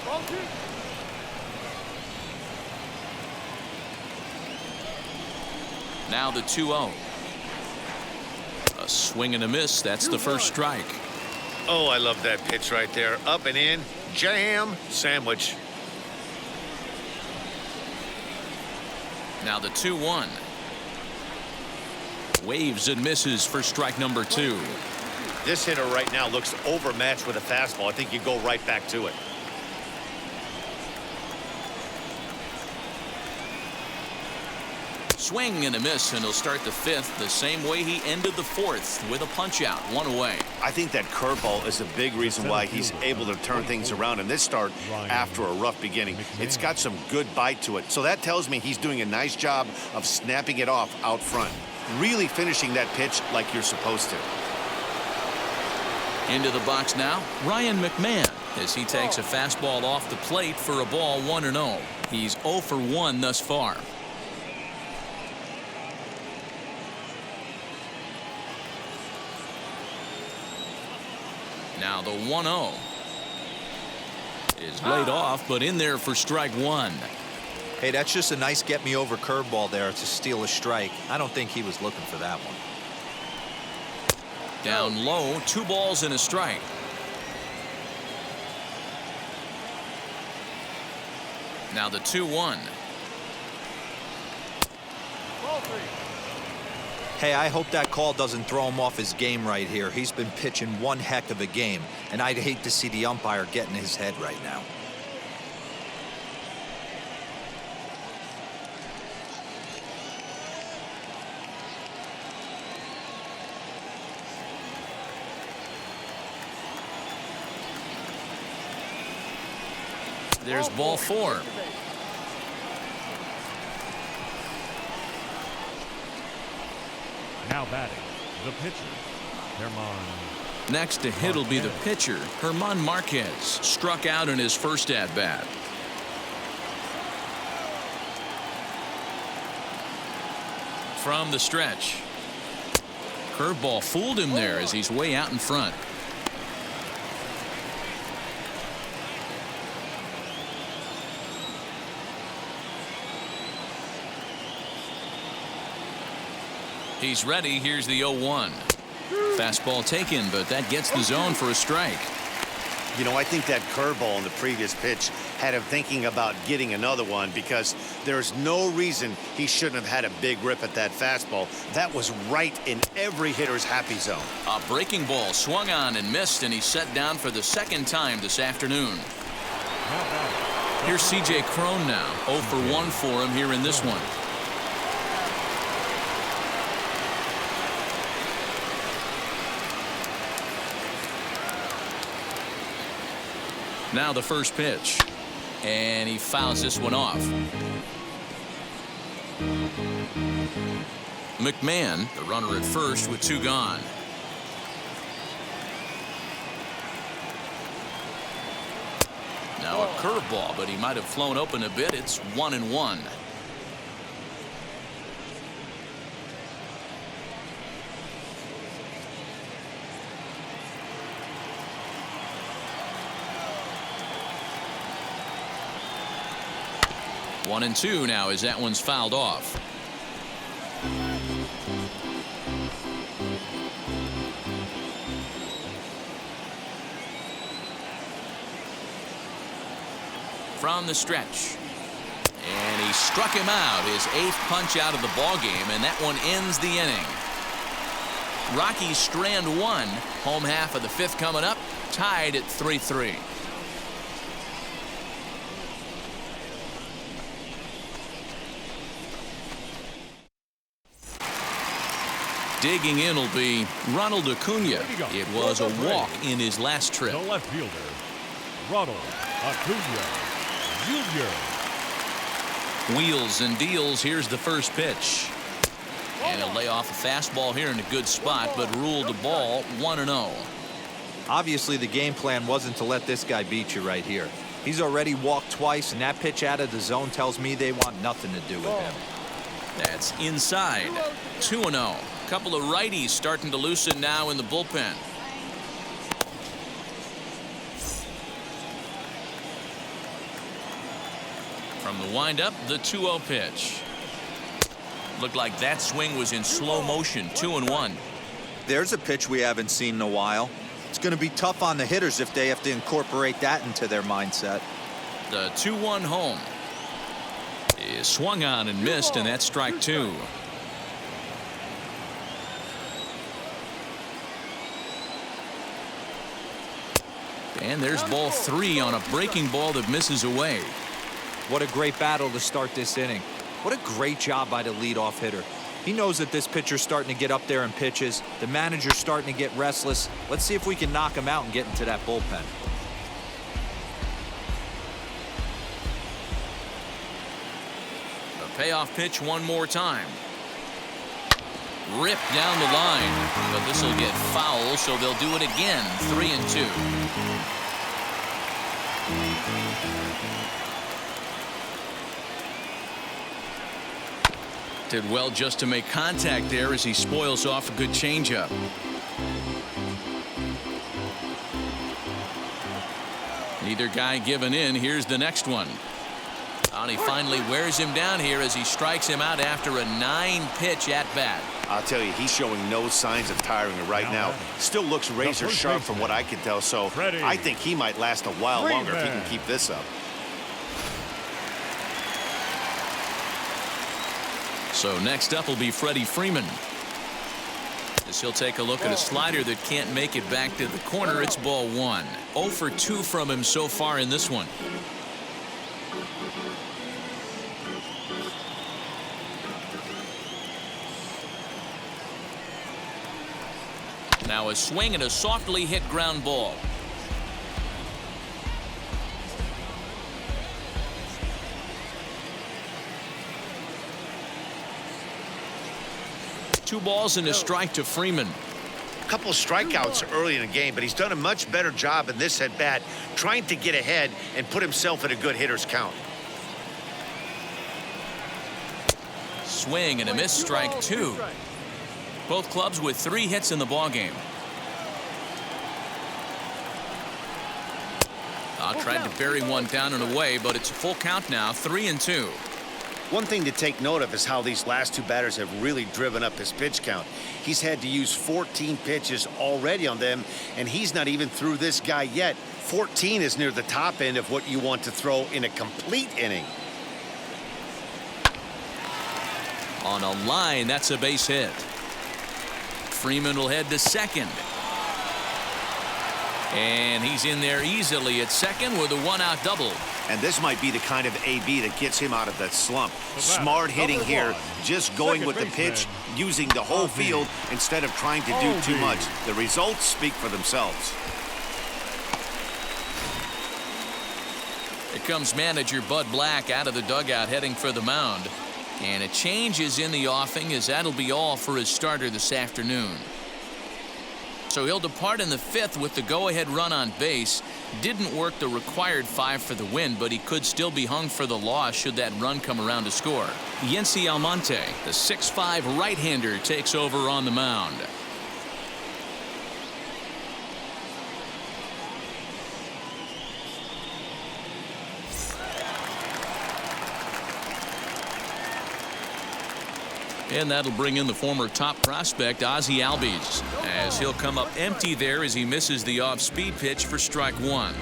Ball 2. Now the 2-0. A swing and a miss. That's the first strike. Oh, I love that pitch right there. Up and in. Jam sandwich. Now the 2-1. Waves and misses for strike number 2. This hitter right now looks overmatched with a fastball. I think you go right back to it. Swing and a miss, and he'll start the 5th the same way he ended the 4th with a punch out, 1 away. I think that curveball is a big reason why he's able to turn things around in this start after a rough beginning. It's got some good bite to it. So that tells me he's doing a nice job of snapping it off out front. Really finishing that pitch like you're supposed to. Into the box now, Ryan Mcmahon, as he takes a fastball off the plate for a ball 1-0. He's 0 for 1 thus far. Now the 1-0 is laid off, but in there for strike 1. Hey, that's just a nice get-me-over curveball there to steal a strike. I don't think he was looking for that one. Down low, 2 balls and a strike. Now the 2-1. Ball 3. Hey, I hope that call doesn't throw him off his game right here. He's been pitching one heck of a game, and I'd hate to see the umpire get in his head right now. There's ball 4. Now batting, the pitcher, Herman. Next to hit will be the pitcher, Herman Marquez, struck out in his first at-bat. From the stretch. Curveball fooled him there as he's way out in front. He's ready. Here's the 0-1. Fastball taken, but that gets the zone for a strike. You know, I think that curveball in the previous pitch had him thinking about getting another one because there's no reason he shouldn't have had a big rip at that fastball. That was right in every hitter's happy zone. A breaking ball swung on and missed, and he's set down for the 2nd time this afternoon. Here's C.J. Cron now. 0 for 1 for him here in this one. Now the first pitch, and he fouls this one off. Mcmahon, the runner at first with 2 gone. Now a curveball, but he might have flown open a bit. It's 1-1. 1-2 now as that one's fouled off. From the stretch. And he struck him out, his 8th punch out of the ball game, and that one ends the inning. Rockies strand 1, home half of the 5th coming up, tied at 3-3. Digging in will be Ronald Acuna. It was a walk in his last trip. The left fielder, Ronald Acuna Jr. Wheels and deals. Here's the first pitch. And he'll lay off a fastball here in a good spot, but ruled the ball 1-0. Obviously, the game plan wasn't to let this guy beat you right here. He's already walked twice, and that pitch out of the zone tells me they want nothing to do with him. That's inside. 2-0. Couple of righties starting to loosen now in the bullpen. From the windup, the 2-0 pitch. Looked like that swing was in slow motion. 2-1. There's a pitch we haven't seen in a while. It's going to be tough on the hitters if they have to incorporate that into their mindset. The 2-1 home is swung on and missed, and that's strike 2. And there's ball 3 on a breaking ball that misses away. What a great battle to start this inning. What a great job by the leadoff hitter. He knows that this pitcher's starting to get up there in pitches. The manager's starting to get restless. Let's see if we can knock him out and get into that bullpen. A payoff pitch one more time. Ripped down the line, but this will get foul, so they'll do it again. 3-2. Did well just to make contact there as he spoils off a good changeup. Neither guy giving in. Here's the next one. And he finally wears him down here as he strikes him out after a 9-pitch at bat. I'll tell you, he's showing no signs of tiring right now. Still looks razor sharp from what I can tell, so I think he might last a while longer if he can keep this up. So next up will be Freddie Freeman. As he'll take a look at a slider that can't make it back to the corner. It's ball 1. 0 for 2 from him so far in this one. Now a swing and a softly hit ground ball. Two balls and a strike to Freeman. A couple of strikeouts early in the game, but he's done a much better job in this at bat trying to get ahead and put himself in a good hitter's count. Swing and a miss, strike 2. Both clubs with 3 hits in the ballgame. Tried to bury one down and away, but it's a full count now. 3-2. One thing to take note of is how these last 2 batters have really driven up his pitch count. He's had to use 14 pitches already on them, and he's not even through this guy yet. 14 is near the top end of what you want to throw in a complete inning. On a line, that's a base hit. Freeman will head to second. And he's in there easily at second with a 1-out double. And this might be the kind of AB that gets him out of that slump. Smart hitting here, just going with the pitch, using the whole field instead of trying to do too much. The results speak for themselves. Here comes manager Bud Black out of the dugout heading for the mound. And a change is in the offing, as that'll be all for his starter this afternoon. So he'll depart in the 5th with the go-ahead run on base. Didn't work the required 5 for the win, but he could still be hung for the loss should that run come around to score. Yency Almonte, the 6'5" right-hander, takes over on the mound. And that'll bring in the former top prospect, Ozzie Albies, as he'll come up empty there as he misses the off-speed pitch for strike one.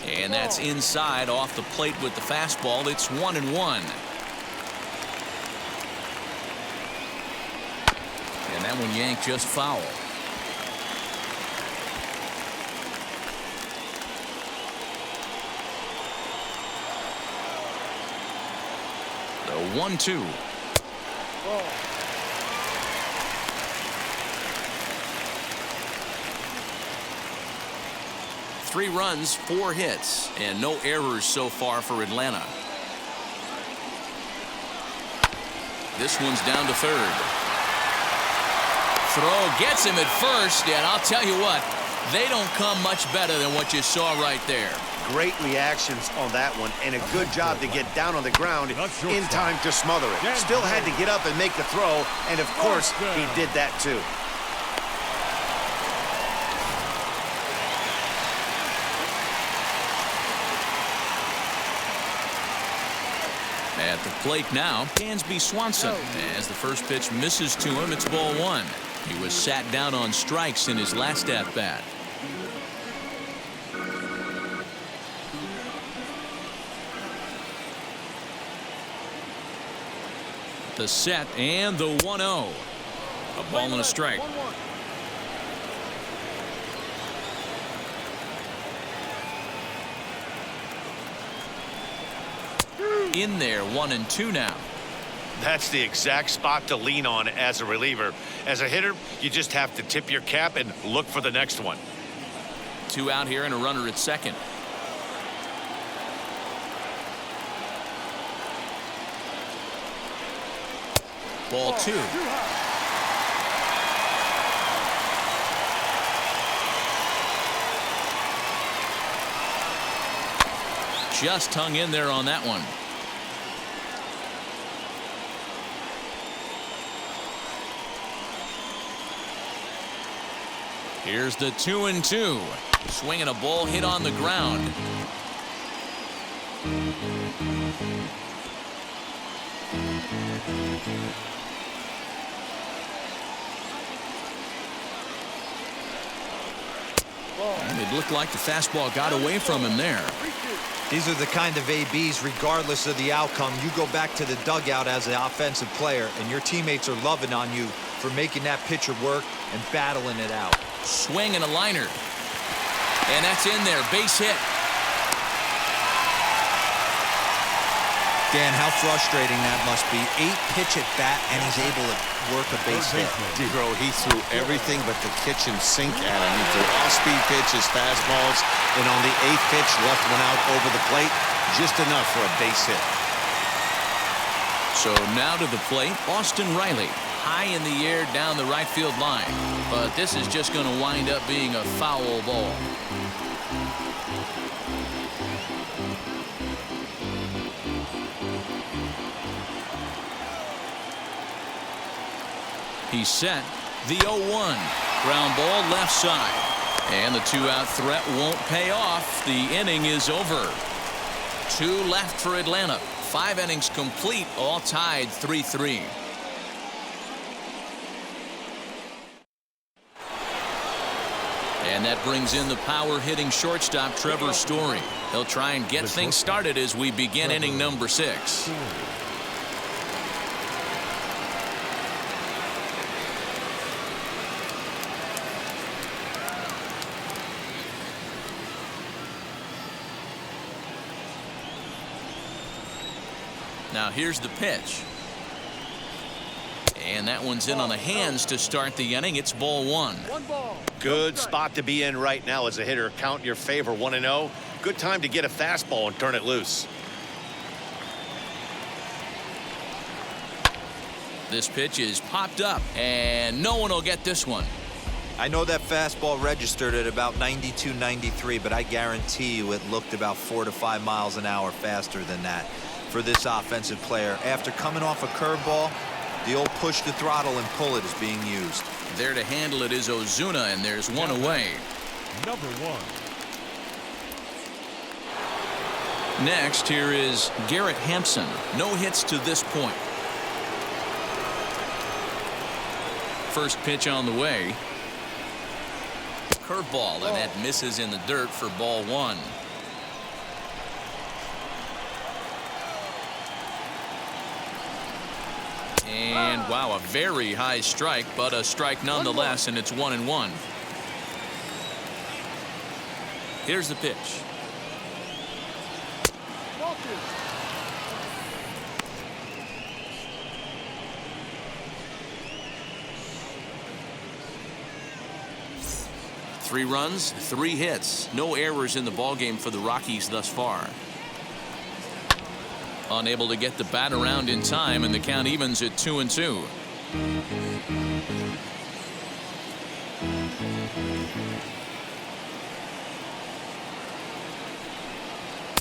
And that's inside off the plate with the fastball. It's 1-1. And that one yanked just foul. The 1-2. Three runs, 4 hits, and no errors so far for Atlanta. This one's down to third. Throw gets him at first, and I'll tell you what, they don't come much better than what you saw right there. Great reactions on that one, and a good job to get down on the ground in time to smother it. Still had to get up and make the throw, and of course, he did that too. At the plate now, Dansby Swanson. As the first pitch misses to him, it's ball one. He was sat down on strikes in his last at-bat. The set and the 1-0. A ball and a strike. In there, 1-2 now. That's the exact spot to lean on as a reliever. As a hitter, you just have to tip your cap and look for the next one. 2 out here and a runner at second. Ball 2. Just hung in there on that one. Here's the 2-2. Swinging a ball hit on the ground. It looked like the fastball got away from him there. These are the kind of ABs, regardless of the outcome, you go back to the dugout as an offensive player, and your teammates are loving on you for making that pitcher work and battling it out. Swing and a liner. And that's in there. Base hit. Dan, how frustrating that must be. 8-pitch at bat, and he's able to work a base hit. D-Bro, he threw everything but the kitchen sink at him. He threw off-speed pitches, fastballs, and on the 8th pitch, left one out over the plate. Just enough for a base hit. So now to the plate, Austin Reilly. High in the air down the right field line. But this is just going to wind up being a foul ball. He's set. The 0-1. Ground ball left side. And the 2-out threat won't pay off. The inning is over. 2 left for Atlanta. 5 innings complete, all tied 3-3. And that brings in the power-hitting shortstop, Trevor Story. He'll try and get things started as we begin inning number 6. Now here's the pitch. And that one's in on the hands to start the inning. It's ball 1. Good spot to be in right now as a hitter. Count in your favor, 1-0. Good time to get a fastball and turn it loose. This pitch is popped up, and no one will get this one. I know that fastball registered at about 92, 93, but I guarantee you it looked about 4 to 5 miles an hour faster than that for this offensive player. After coming off a curveball, the old push the throttle and pull it is being used. There to handle it is Ozuna, and there's one away. Number 1. Next, here is Garrett Hampson. No hits to this point. First pitch on the way. Curveball, and that misses in the dirt for ball one. And wow, a very high strike, but a strike nonetheless, and it's 1-1. Here's the pitch. Ball 2. 3 runs, 3 hits, no errors in the ballgame for the Rockies thus far. Unable to get the bat around in time, and the count evens at 2-2.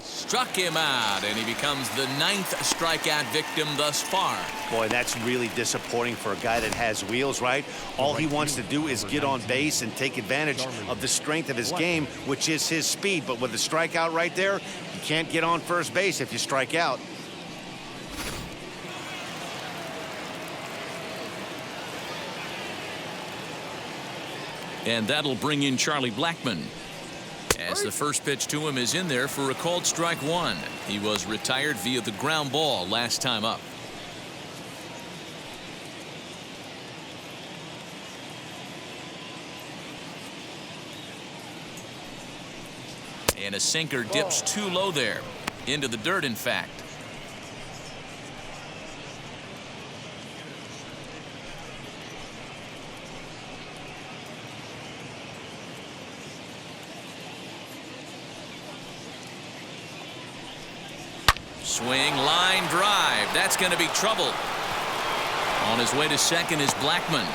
Struck him out, and he becomes the 9th strikeout victim thus far. Boy, that's really disappointing for a guy that has wheels, right? All he wants to do is get on base and take advantage of the strength of his game, which is his speed. But with the strikeout right there, you can't get on first base if you strike out. And that'll bring in Charlie Blackmon, as the first pitch to him is in there for a called strike 1. He was retired via the ground ball last time up. And a sinker dips too low there, into the dirt, in fact. Swing, line drive. That's going to be trouble. On his way to second is Blackmon.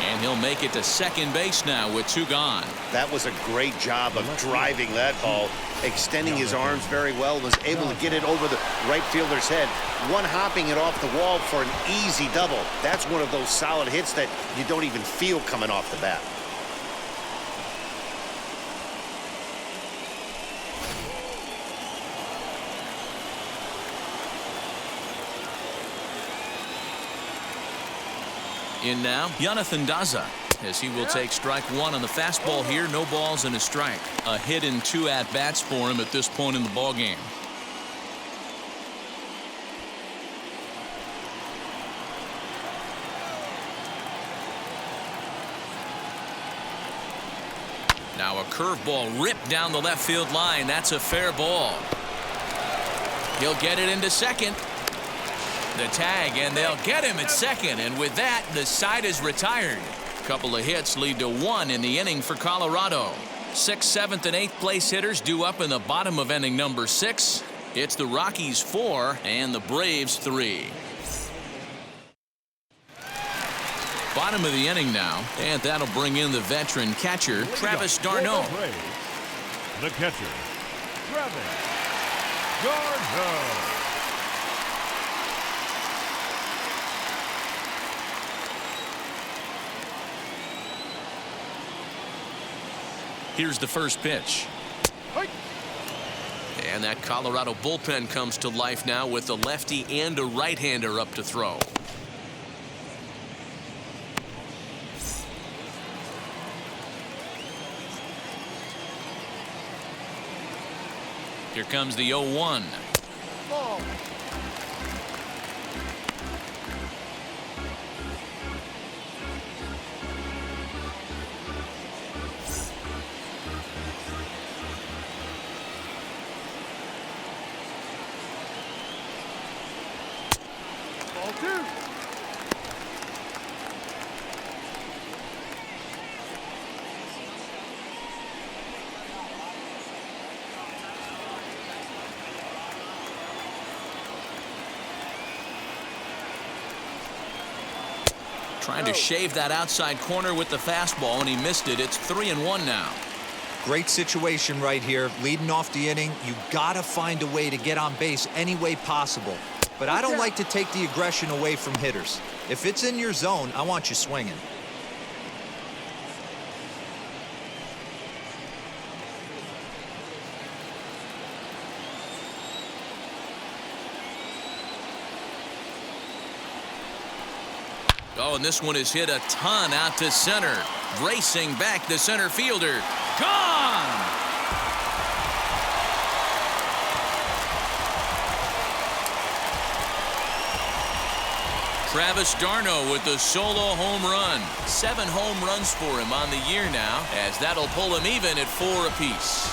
And he'll make it to second base now with 2 gone. That was a great job of driving that ball, extending his arms very well, was able to get it over the right fielder's head, one-hopping it off the wall for an easy double. That's one of those solid hits that you don't even feel coming off the bat. In now, Jonathan Daza, as he will take strike 1 on the fastball here. No balls and a strike. A hit and 2 at-bats for him at this point in the ballgame. Now a curveball ripped down the left field line. That's a fair ball. He'll get it into second. The tag, and they'll get him at second, and with that, the side is retired. A couple of hits lead to 1 in the inning for Colorado. 6th, 7th, and 8th place hitters due up in the bottom of inning number 6. It's the Rockies 4 and the Braves 3. Bottom of the inning now, and that'll bring in the veteran catcher, Travis d'Arnaud. The catcher, Travis d'Arnaud. Here's the first pitch. And that Colorado bullpen comes to life now with a lefty and a right-hander up to throw. Here comes the 0-1. Ball. Ball 2. Trying to shave that outside corner with the fastball, and he missed it. It's 3-1 now. Great situation right here. Leading off the inning, you gotta find a way to get on base any way possible. But I don't like to take the aggression away from hitters. If it's in your zone, I want you swinging. Oh, and this one is hit a ton out to center. Racing back the center fielder. Gone! Travis d'Arnaud with the solo home run. 7 home runs for him on the year now, as that'll pull him even at 4 apiece.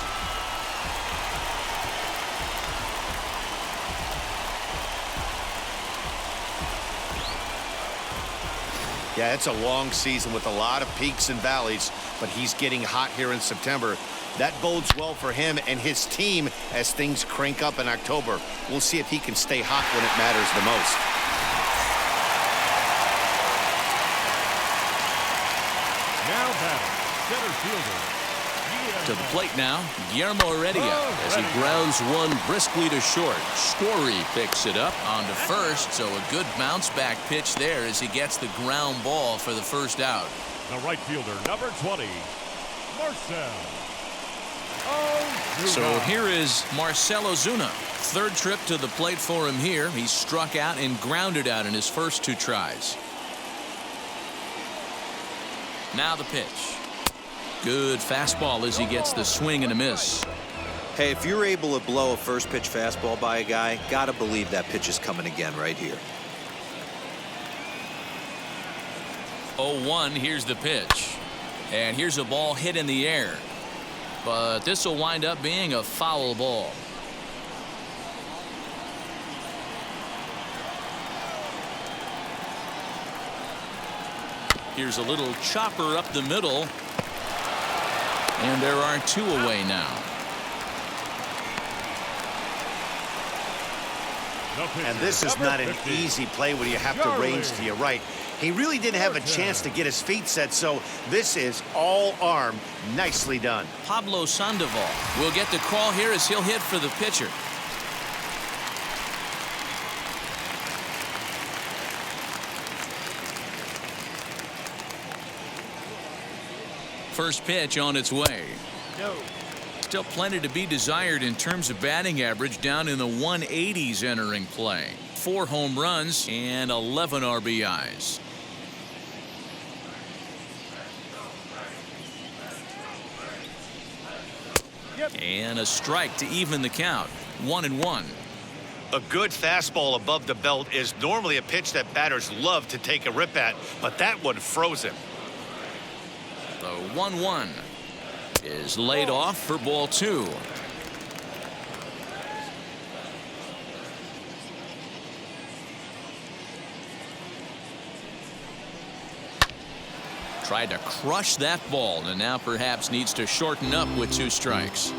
Yeah, it's a long season with a lot of peaks and valleys, but he's getting hot here in September. That bodes well for him and his team as things crank up in October. We'll see if he can stay hot when it matters the most. Now batting, center fielder. To the plate now, Guillermo Heredia as he grounds one briskly to short. Story picks it up onto first, so a good bounce back pitch there as he gets the ground ball for the first out. The right fielder, number 20, Marcelo Zuna. So here is Marcelo Zuna. 3rd trip to the plate for him here. He struck out and grounded out in his first 2 tries. Now the pitch. Good fastball as he gets the swing and a miss. Hey, if you're able to blow a first pitch fastball by a guy, gotta believe that pitch is coming again right here. 0-1, here's the pitch. And here's a ball hit in the air. But this will wind up being a foul ball. Here's a little chopper up the middle. And there are 2 away now. And this is not an easy play when you have to range to your right. He really didn't have a chance to get his feet set, so this is all arm. Nicely done. Pablo Sandoval will get the call here as he'll hit for the pitcher. First pitch on its way. No. Still plenty to be desired in terms of batting average, down in the 180s entering play. 4 home runs and 11 RBIs. And a strike to even the count. 1-1. A good fastball above the belt is normally a pitch that batters love to take a rip at, but that one froze him. The 1-1 is laid off for ball 2. Tried to crush that ball and now perhaps needs to shorten up with 2 strikes.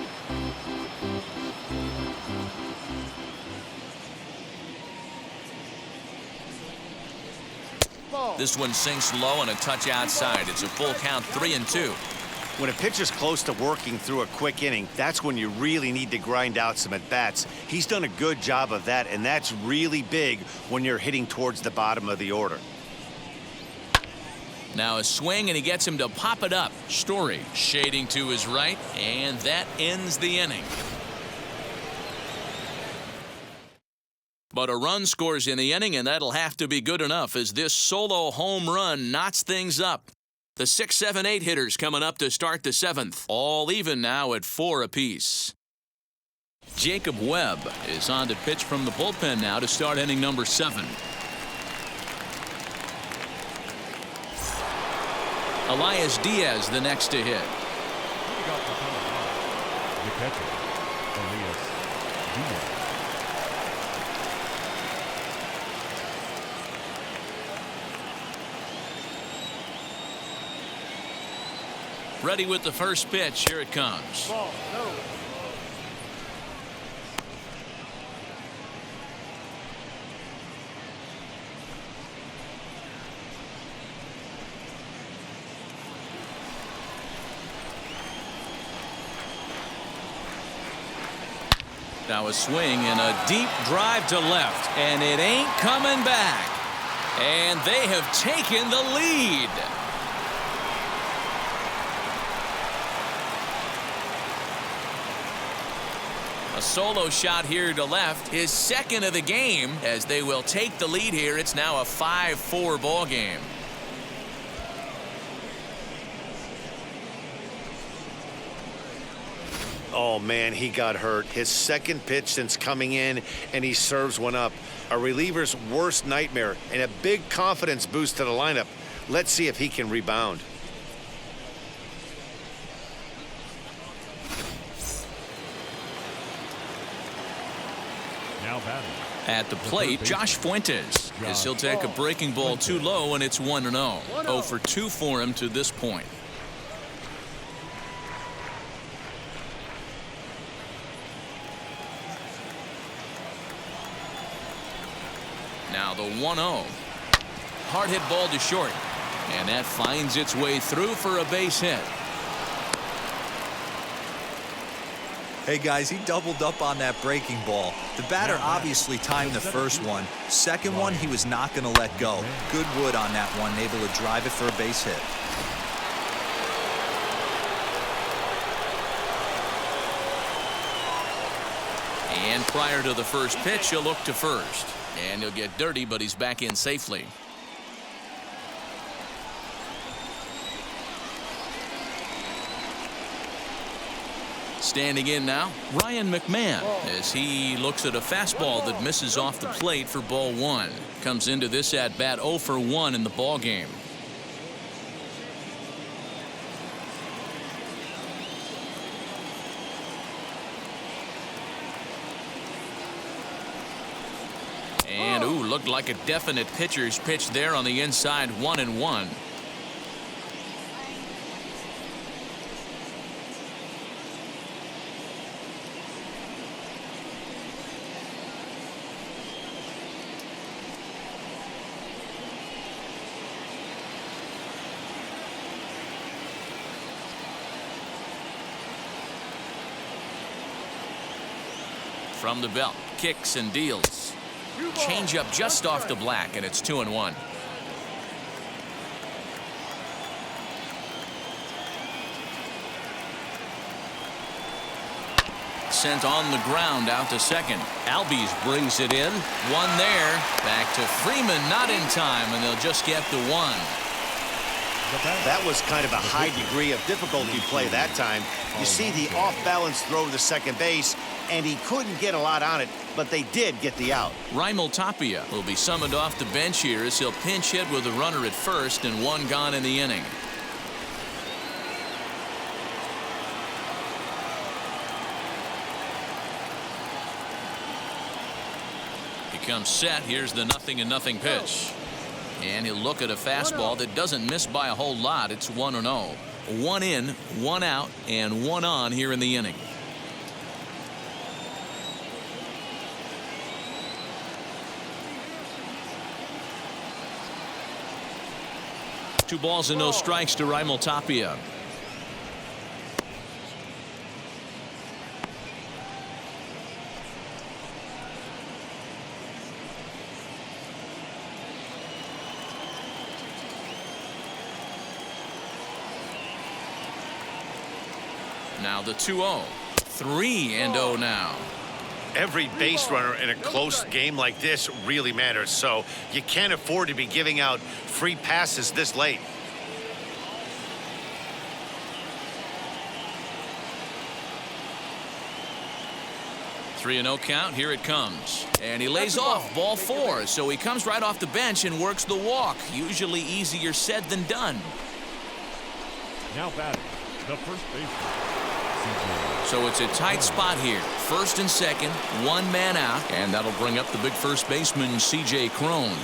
This one sinks low and a touch outside. It's a full count, 3-2. When a pitcher's close to working through a quick inning, that's when you really need to grind out some at-bats. He's done a good job of that, and that's really big when you're hitting towards the bottom of the order. Now a swing, and he gets him to pop it up. Story shading to his right, and that ends the inning. But a run scores in the inning, and that'll have to be good enough as this solo home run knots things up. The 6, 7, 8 hitters coming up to start the 7th. All even now at 4 apiece. Jacob Webb is on to pitch from the bullpen now to start inning number 7. Elias Diaz the next to hit. The catcher, Elias Diaz. Ready with the first pitch. Here it comes. Ball, no. Now a swing and a deep drive to left, and it ain't coming back. And they have taken the lead. A A solo shot here to left, his second of the game, as they will take the lead here. It's now a 5-4 ball game. Oh, man, he got hurt. His second pitch since coming in, and he serves one up. A reliever's worst nightmare and a big confidence boost to the lineup. Let's see if he can rebound. Now batting. At the plate, Josh Fuentes, as he'll take a breaking ball too low, and it's 1-0. 0 for 2 for him to this point. Now the 1-0. Hard hit ball to short. And that finds its way through for a base hit. Hey guys, he doubled up on that breaking ball. The batter obviously timed the first one. Second one, he was not going to let go. Good wood on that one, able to drive it for a base hit. And prior to the first pitch, he'll look to first. And he'll get dirty, but he's back in safely. Standing in now, Ryan Mcmahon, as he looks at a fastball that misses off the plate for ball 1. Comes into this at bat 0 for 1 in the ball game. And ooh, looked like a definite pitcher's pitch there on the inside. 1-1. From the belt, kicks and deals. Change up just off the black, and it's 2-1. Sent on the ground out to second. Albies brings it in. One there. Back to Freeman, not in time, and they'll just get the 1. That was kind of a high degree of difficulty play that time. You see the off-balance throw to second base, and he couldn't get a lot on it, but they did get the out. Reilly will be summoned off the bench here as he'll pinch hit with a runner at first and 1 gone in the inning. He comes set. Here's the 0-0 pitch. And he'll look at a fastball that doesn't miss by a whole lot. It's 1-0. 1 in, 1 out, and 1 on here in the inning. Two balls and no strikes to Reilly. Now the 2-0. 3-0 now. Every base runner in a close game like this really matters, so you can't afford to be giving out free passes this late. Three and 0 count. Here it comes. And he lays off ball 4. So he comes right off the bench and works the walk. Usually easier said than done. Now batting, the first baseman. So it's a tight spot here. First and second, 1 man out. And that'll bring up the big first baseman, C.J. Cron.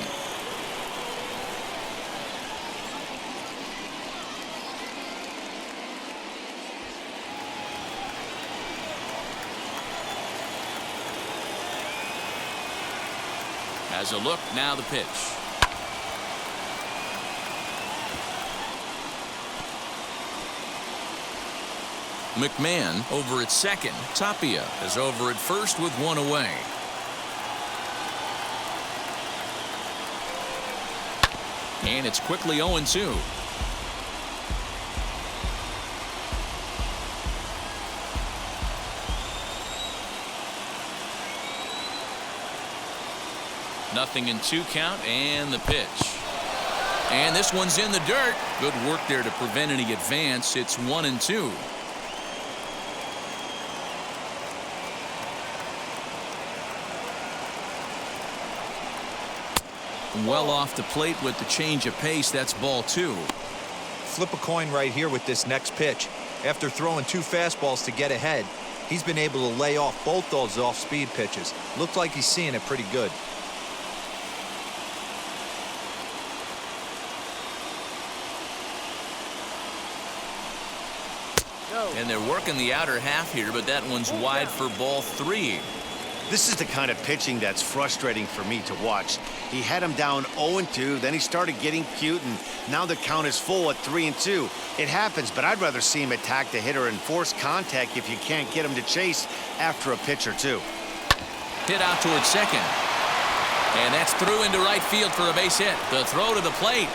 As a look, now the pitch. Mcmahon over at second. Tapia is over at first with 1 away. And it's quickly 0-2. 0-2 count, and the pitch. And this one's in the dirt. Good work there to prevent any advance. It's 1-2. Well off the plate with the change of pace. That's ball 2. Flip a coin right here with this next pitch. After throwing 2 fastballs to get ahead, he's been able to lay off both those off-speed pitches. Looks like he's seeing it pretty good. And they're working the outer half here, but that one's wide for ball 3. This is the kind of pitching that's frustrating for me to watch. He had him down 0-2, then he started getting cute, and now the count is full at 3-2. It happens, but I'd rather see him attack the hitter and force contact if you can't get him to chase after a pitch or two. Hit out towards second. And that's through into right field for a base hit. The throw to the plate.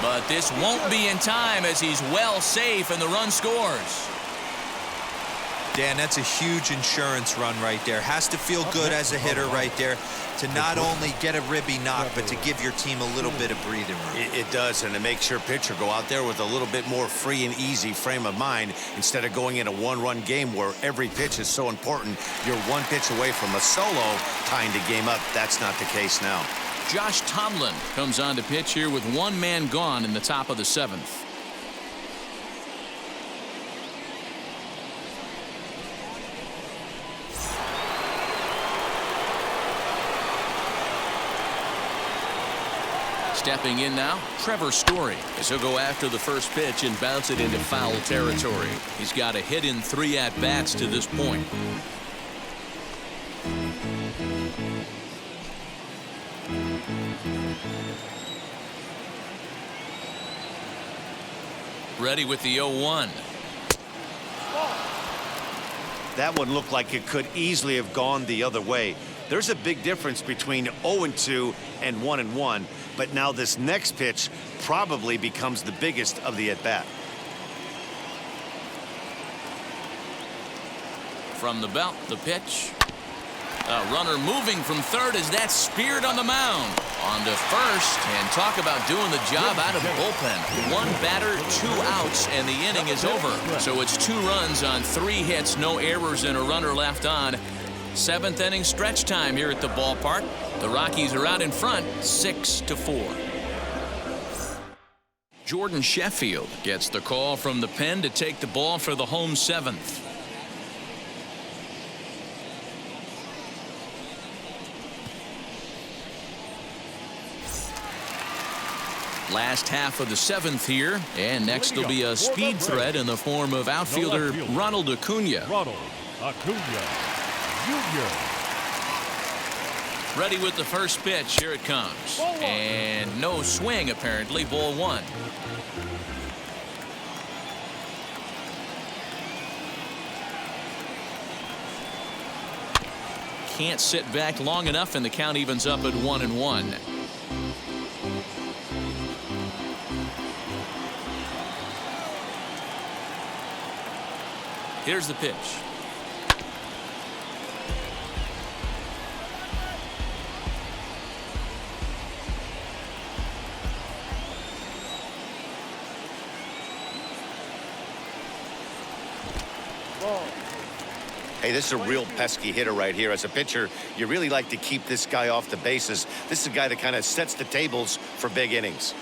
But this won't be in time as he's well safe and the run scores. Dan, that's a huge insurance run right there. Has to feel good as a hitter right there to not only get a ribby knock, but to give your team a little bit of breathing room. It does, and it makes your pitcher go out there with a little bit more free and easy frame of mind instead of going in a one-run game where every pitch is so important. You're one pitch away from a solo tying the game up. That's not the case now. Josh Tomlin comes on to pitch here with 1 man gone in the top of the 7th. Stepping in now, Trevor Story, as he'll go after the first pitch and bounce it into foul territory. He's got a hit in 3 at-bats to this point. Ready with the 0-1. That one looked like it could easily have gone the other way. There's a big difference between 0-2 and 1-1, but now this next pitch probably becomes the biggest of the at-bat. From the belt, the pitch. A runner moving from third as that's speared on the mound. On to first, and talk about doing the job out of the bullpen. 1 batter, 2 outs, and the inning is over. So it's 2 runs on 3 hits, no errors, and a runner left on. 7th inning stretch time here at the ballpark. The Rockies are out in front, 6-4. Jordan Sheffield gets the call from the pen to take the ball for the home 7th. Last half of the 7th here, and next will be a speed threat in the form of outfielder Ronald Acuna. Ronald Acuna Jr. Ready with the first pitch. Here it comes. And no swing, apparently. Ball 1. Can't sit back long enough, and the count evens up at 1-1. Here's the pitch. Hey, this is a real pesky hitter right here. As a pitcher, you really like to keep this guy off the bases. This is a guy that kind of sets the tables for big innings.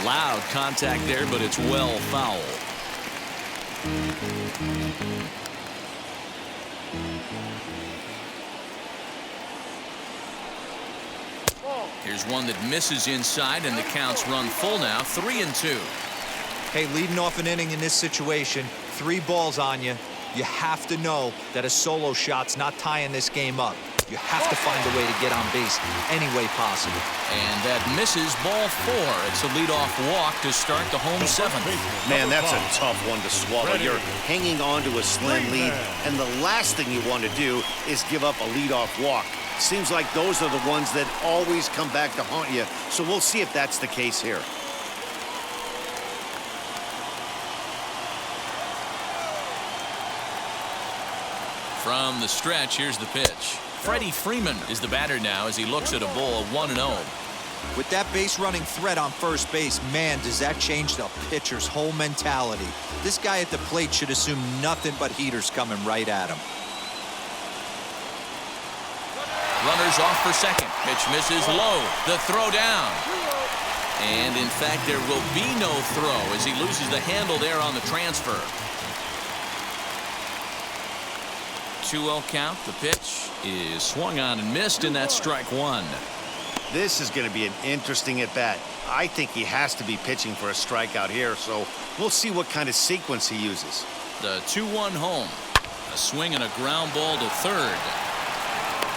Loud contact there, but it's well foul. Here's one that misses inside, and the counts run full now, 3-2. Hey, leading off an inning in this situation, 3 balls on you. You have to know that a solo shot's not tying this game up. You have to find a way to get on base any way possible. And that misses, ball 4. It's a leadoff walk to start the home 7th. Man, that's a tough one to swallow. You're hanging on to a slim lead, and the last thing you want to do is give up a leadoff walk. Seems like those are the ones that always come back to haunt you, so we'll see if that's the case here. From the stretch, here's the pitch. Freddie Freeman is the batter now as he looks at a ball of 1-0. With that base running threat on first base, man, does that change the pitcher's whole mentality. This guy at the plate should assume nothing but heaters coming right at him. Runners off for second. Pitch misses low. The throw down. And in fact, there will be no throw as he loses the handle there on the transfer. 2-0 count. The pitch is swung on and missed, and that's strike one. This is going to be an interesting at-bat. I think he has to be pitching for a strikeout here, so we'll see what kind of sequence he uses. The 2-1 home. A swing and a ground ball to third.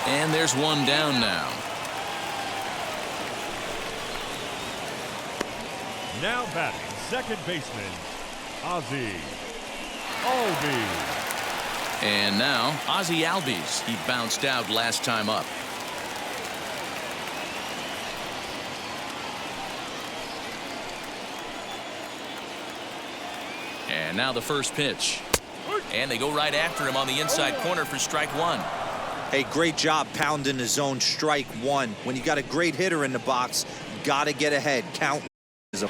And there's one down now. Now batting, second baseman, Ozzie Albies. And now, Ozzie Albies. He bounced out last time up. And now the first pitch. And they go right after him on the inside corner for strike one. Hey, great job pounding the zone, strike one. When you got a great hitter in the box, got to get ahead. Count is a...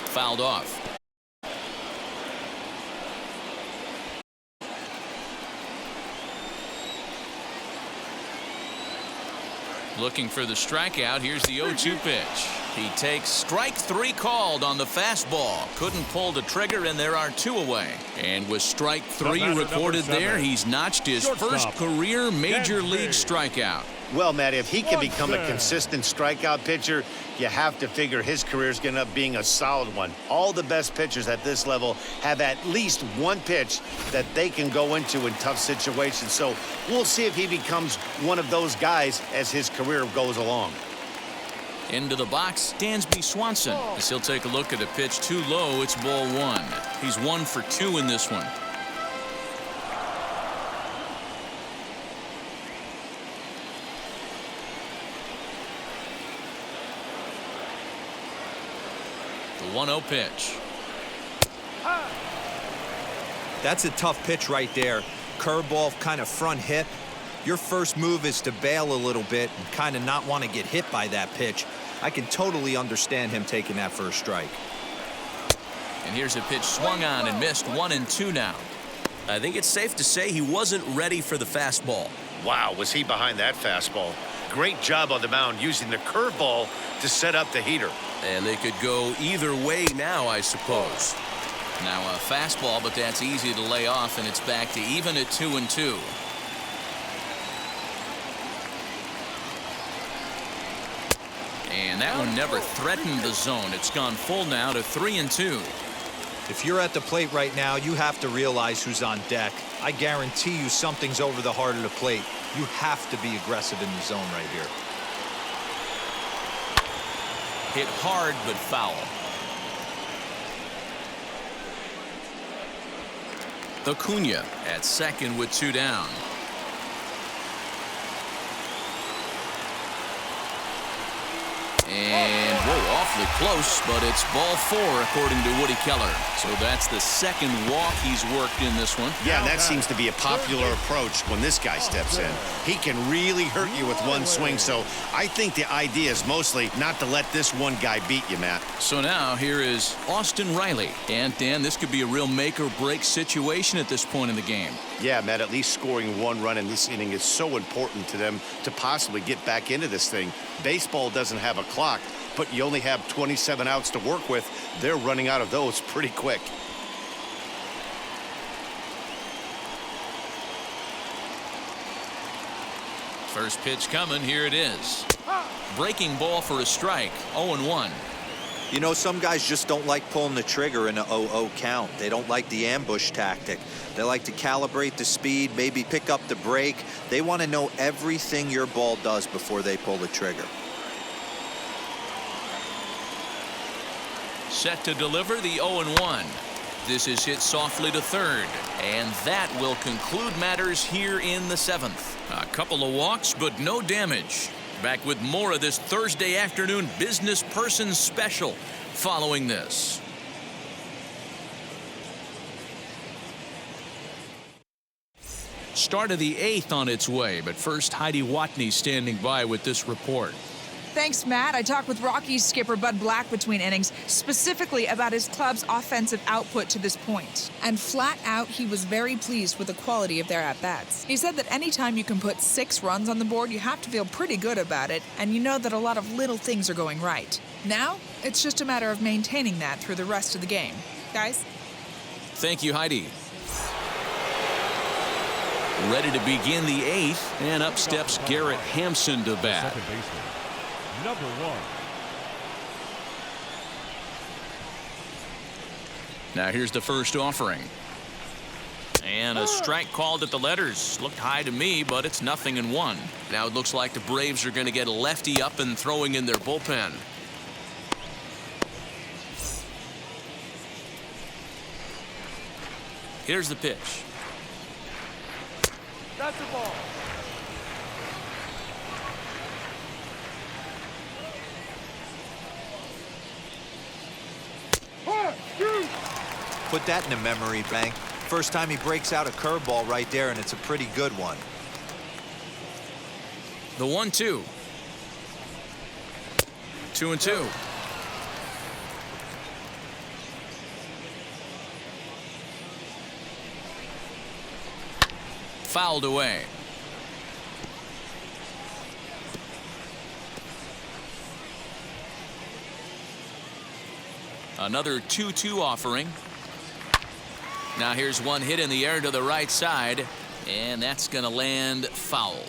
Fouled off. Looking for the strikeout. Here's the 0-2 pitch. He takes strike three called on the fastball. Couldn't pull the trigger, and there are two away. And with strike three recorded there, he's notched his first career major league strikeout. Well, Matt, if he can become a consistent strikeout pitcher, you have to figure his career is going to end up being a solid one. All the best pitchers at this level have at least one pitch that they can go into in tough situations. So we'll see if he becomes one of those guys as his career goes along. Into the box, Dansby Swanson. As he'll take a look at a pitch too low, it's ball one. He's 1 for 2 in this one. The 1-0 pitch. That's a tough pitch right there. Curveball, kind of front hip. Your first move is to bail a little bit and kind of not want to get hit by that pitch. I can totally understand him taking that first strike. And here's a pitch swung on and missed. 1-2 now. I think it's safe to say he wasn't ready for the fastball. Wow, was he behind that fastball. Great job on the mound using the curveball to set up the heater. And they could go either way now, I suppose. Now a fastball, but that's easy to lay off, and it's back to even at 2-2. And that one never threatened the zone. It's gone full now to 3-2. If you're at the plate right now, you have to realize who's on deck. I guarantee you something's over the heart of the plate. You have to be aggressive in the zone right here. Hit hard but foul. Acuna at second with 2 down. And, whoa, awfully close, but it's ball 4 according to Woody Keller. So that's the second walk he's worked in this one. Yeah, that seems to be a popular approach when this guy steps in. He can really hurt you with one swing, so I think the idea is mostly not to let this one guy beat you, Matt. So now here is Austin Reilly. And, Dan, this could be a real make-or-break situation at this point in the game. Yeah, Matt, at least scoring 1 run in this inning is so important to them to possibly get back into this thing. Baseball doesn't have a clock, but you only have 27 outs to work with. They're running out of those pretty quick. First pitch coming. Here it is. Breaking ball for a strike. 0-1. You know, some guys just don't like pulling the trigger in a 0-0 count. They don't like the ambush tactic. They like to calibrate the speed, maybe pick up the brake. They want to know everything your ball does before they pull the trigger. Set to deliver the 0-1. This is hit softly to third. And that will conclude matters here in the 7th. A couple of walks, but no damage. Back with more of this Thursday afternoon business person special following this. Start of the 8th on its way, but first Heidi Watney standing by with this report. Thanks, Matt. I talked with Rockies skipper Bud Black between innings, specifically about his club's offensive output to this point. And flat out, he was very pleased with the quality of their at-bats. He said that anytime you can put 6 runs on the board, you have to feel pretty good about it, and you know that a lot of little things are going right. Now, it's just a matter of maintaining that through the rest of the game. Guys? Thank you, Heidi. Ready to begin the 8th, and up steps Garrett Hampson to bat. Second baseman, number 1. Now here's the first offering. And a strike called at the letters. Looked high to me, but it's 0-1. Now it looks like the Braves are going to get a lefty up and throwing in their bullpen. Here's the pitch. That's the ball. Put that in the memory bank. First time he breaks out a curveball right there, and it's a pretty good one. The 1-2. 2-2. Fouled away. Another 2-2 offering. Now here's one hit in the air to the right side, and that's going to land foul.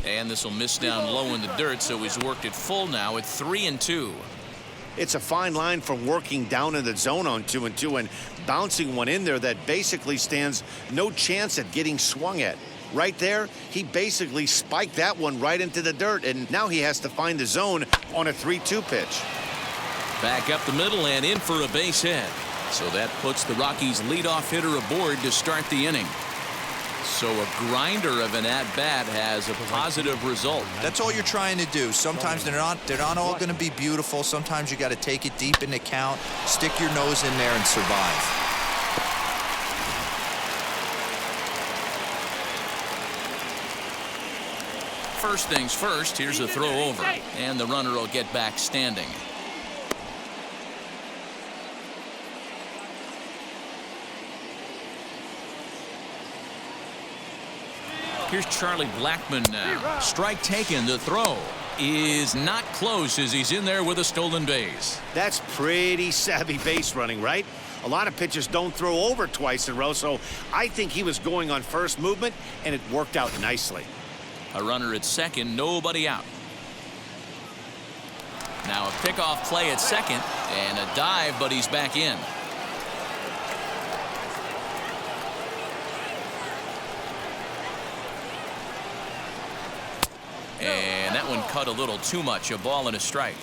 And this will miss down low in the dirt, so he's worked it full now at 3-2. It's a fine line from working down in the zone on 2-2 and bouncing one in there that basically stands no chance at getting swung at. Right there, he basically spiked that one right into the dirt, and now he has to find the zone on a 3-2 pitch. Back up the middle and in for a base hit. So that puts the Rockies' leadoff hitter aboard to start the inning. So a grinder of an at-bat has a positive result. That's all you're trying to do. Sometimes they're not all going to be beautiful. Sometimes you got to take it deep in the count, stick your nose in there, and survive. First things first, here's a throw over, and the runner will get back standing. Here's Charlie Blackmon now. Strike taken. The throw is not close as he's in there with a stolen base. That's pretty savvy base running, right? A lot of pitchers don't throw over twice in a row, so I think he was going on first movement, and it worked out nicely. A runner at second, nobody out. Now a pickoff play at second, and a dive, but he's back in. And that one cut a little too much. A ball and a strike.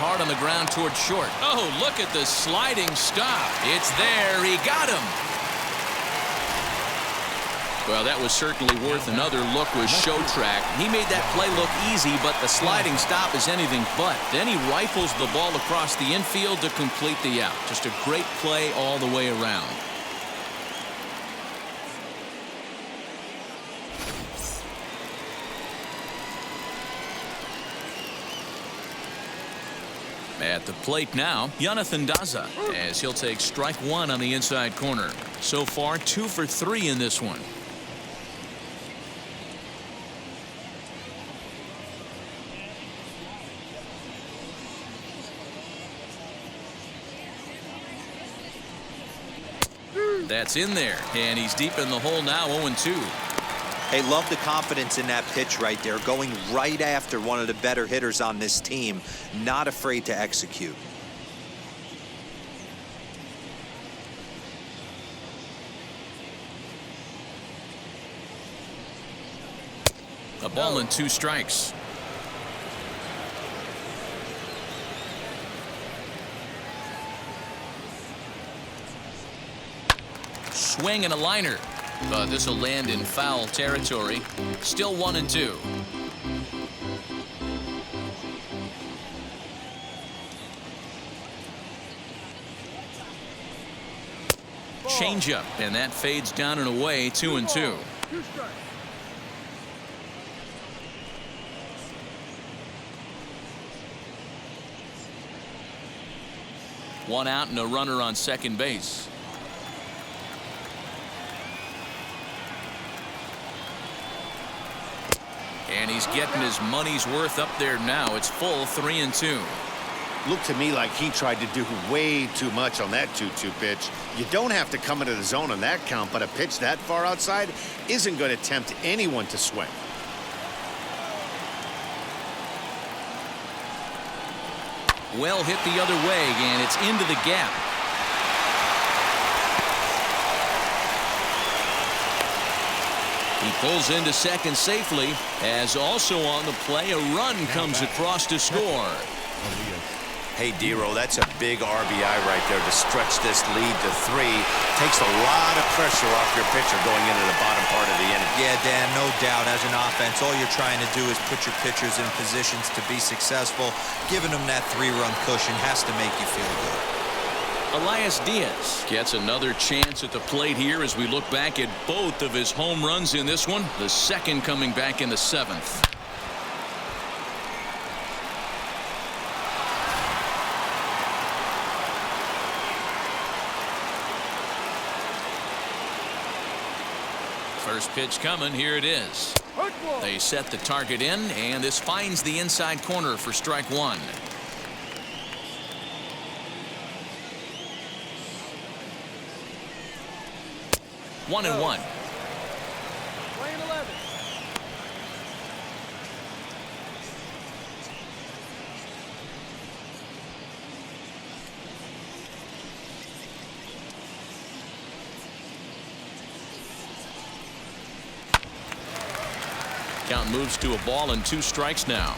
Hard on the ground toward short. Oh, look at the sliding stop. It's there. He got him. Well, that was certainly worth another look with Show Track. He made that play look easy, but the sliding stop is anything but. Then he rifles the ball across the infield to complete the out. Just a great play all the way around. At the plate now, Jonathan Daza, as he'll take strike one on the inside corner. So far, 2 for 3 in this one. That's in there, and he's deep in the hole now, 0-2. Hey, love the confidence in that pitch right there, going right after one of the better hitters on this team, not afraid to execute. A ball and 2 strikes. Swing and a liner. But this will land in foul territory. Still 1-2. Changeup, and that fades down and away. 2-2. 2 strikes. One out and a runner on second base. And he's getting his money's worth up there now. It's full 3-2. Looked to me like he tried to do way too much on that 2-2 pitch. You don't have to come into the zone on that count, but a pitch that far outside isn't going to tempt anyone to swing. Well hit the other way, and it's into the gap. He pulls into second safely, as also on the play, a run comes across to score. Hey, Dero, that's a big RBI right there to stretch this lead to 3. Takes a lot of pressure off your pitcher going into the bottom part of the inning. Yeah, Dan, no doubt. As an offense, all you're trying to do is put your pitchers in positions to be successful. Giving them that 3-run cushion has to make you feel good. Elias Diaz gets another chance at the plate here as we look back at both of his home runs in this one. The second coming back in the 7th. First pitch coming. Here it is. They set the target in, and this finds the inside corner for strike 1. One and one. Playing 11. Count moves to a ball and 2 strikes now.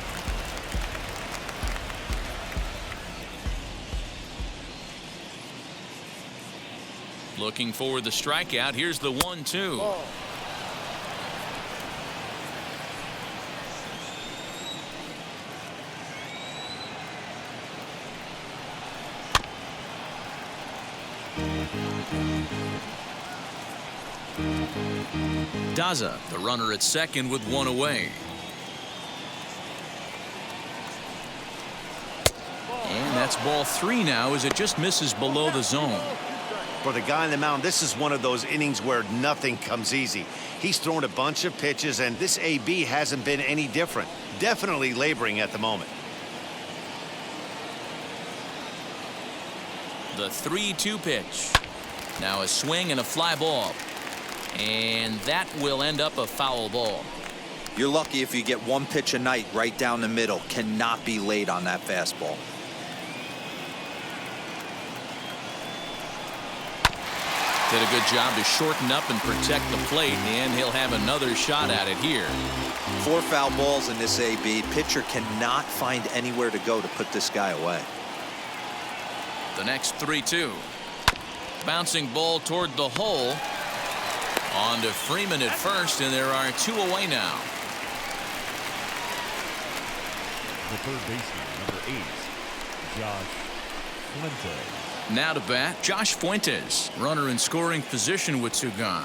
Looking for the strikeout. Here's the 1-2. Daza, the runner at second with 1 away. And that's ball 3 now as it just misses below the zone. For the guy on the mound, this is one of those innings where nothing comes easy. He's thrown a bunch of pitches, and this AB hasn't been any different. Definitely laboring at the moment. The 3-2 pitch. Now a swing and a fly ball. And that will end up a foul ball. You're lucky if you get 1 pitch a night right down the middle. Cannot be late on that fastball. Did a good job to shorten up and protect the plate, and he'll have another shot at it here. 4 foul balls in this AB. Pitcher cannot find anywhere to go to put this guy away. The next 3-2. Bouncing ball toward the hole. On to Freeman at first, and there are 2 away now. The third baseman, number 8, Josh Fuentes. Now to bat, Josh Fuentes, runner in scoring position with 2 gone.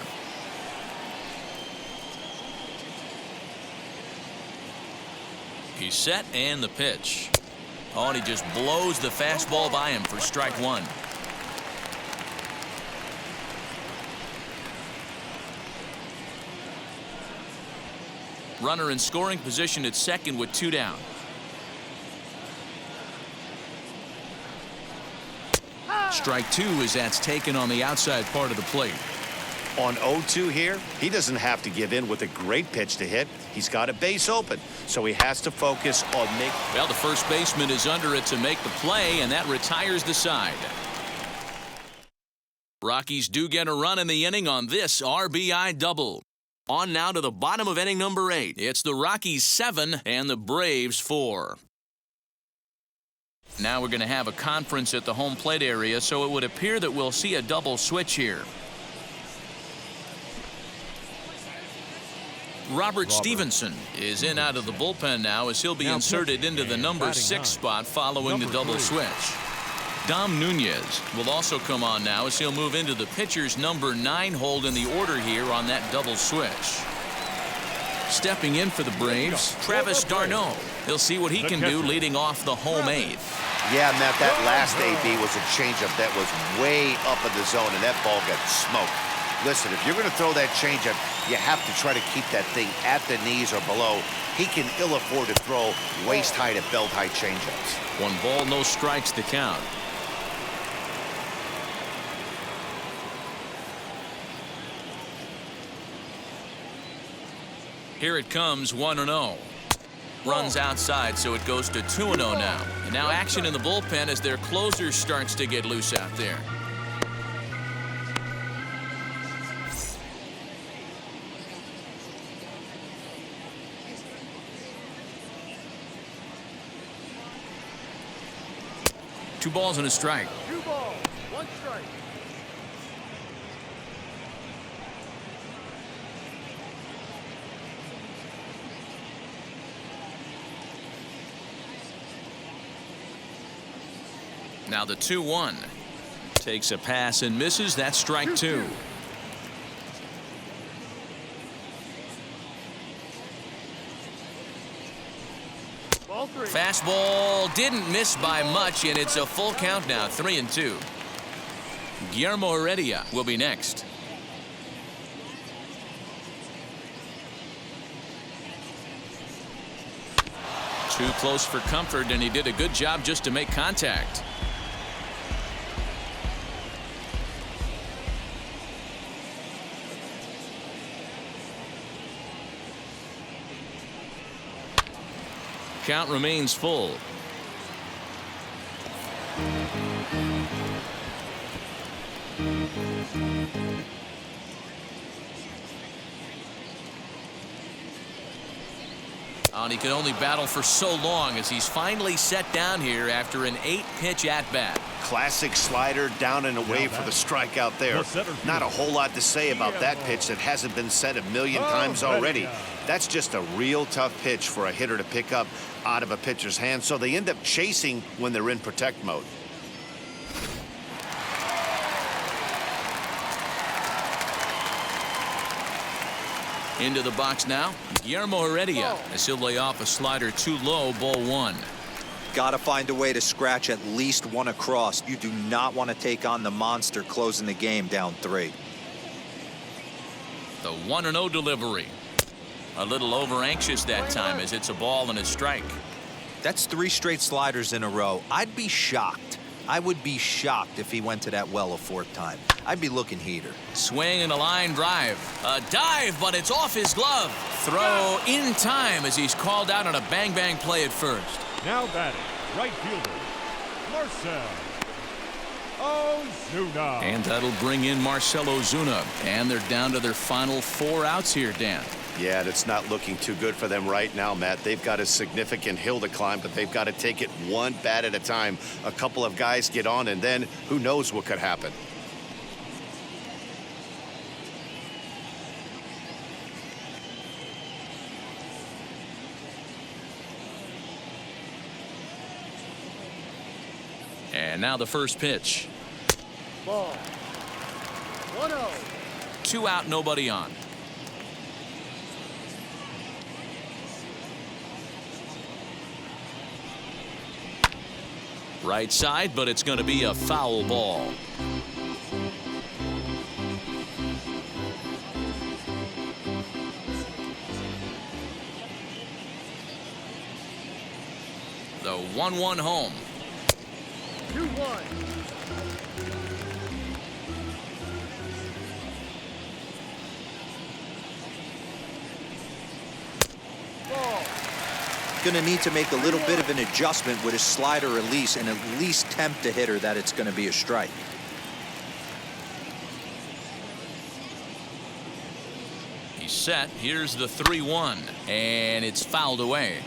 He's set, and the pitch. Oh, and he just blows the fastball by him for strike 1. Runner in scoring position at second with 2 down. Strike 2 as that's taken on the outside part of the plate. On 0-2 here, he doesn't have to give in with a great pitch to hit. He's got a base open, so he has to focus on making. Well, the first baseman is under it to make the play, and that retires the side. Rockies do get a run in the inning on this RBI double. On now to the bottom of inning number 8. It's the Rockies 7 and the Braves 4. Now we're going to have a conference at the home plate area, so it would appear that we'll see a double switch here. Robert Stevenson is in out of the bullpen now as he'll be inserted into the number 6 spot following the double switch. Dom Nunez will also come on now as he'll move into the pitcher's number 9 hold in the order here on that double switch. Stepping in for the Braves, Travis d'Arnaud. He'll see what he can do leading off the home 8th. Yeah, Matt, that last AB was a changeup that was way up in the zone, and that ball got smoked. Listen, if you're going to throw that changeup, you have to try to keep that thing at the knees or below. He can ill afford to throw waist-high to belt-high changeups. 1 ball, no strikes to count. Here it comes, 1-0. Runs outside, so it goes to 2-0 now. And now action in the bullpen as their closer starts to get loose out there. Two balls and a strike. 2 balls, 1 strike. Now the 2-1. Takes a pass and misses. That's strike 2. Ball 3. Fastball didn't miss by much, and it's a full count now, 3-2. Guillermo Heredia will be next. Too close for comfort, and he did a good job just to make contact. Count remains full. And he can only battle for so long as he's finally set down here after an 8-pitch at-bat. Classic slider down and away for the strikeout there. Not a whole lot to say about that pitch that hasn't been said a million times already. That's just a real tough pitch for a hitter to pick up out of a pitcher's hand, so they end up chasing when they're in protect mode. Into the box now, Guillermo Heredia as he'll lay off a slider too low, ball 1. Got to find a way to scratch at least 1 across. You do not want to take on the monster closing the game down 3. The 1-0 delivery. A little over anxious that time as it's a ball and a strike. That's 3 straight sliders in a row. I'd be shocked. I would be shocked if he went to that well a 4th time. I'd be looking heater. Swing and a line drive. A dive, but it's off his glove. Throw in time as he's called out on a bang-bang play at first. Now batting, right fielder, Marcelo Zuna. And that'll bring in Marcelo Zuna. And they're down to their final 4 outs here, Dan. Yeah, it's not looking too good for them right now, Matt. They've got a significant hill to climb, but they've got to take it 1 bat at a time. A couple of guys get on, and then who knows what could happen. And now the first pitch. Ball. 1-0. 2 out, nobody on. Right side, but it's going to be a foul ball. The 1-1 home. 2-1. Going to need to make a little bit of an adjustment with his slider release and at least tempt the hitter that it's going to be a strike. He's set. Here's the 3-1, and it's fouled away.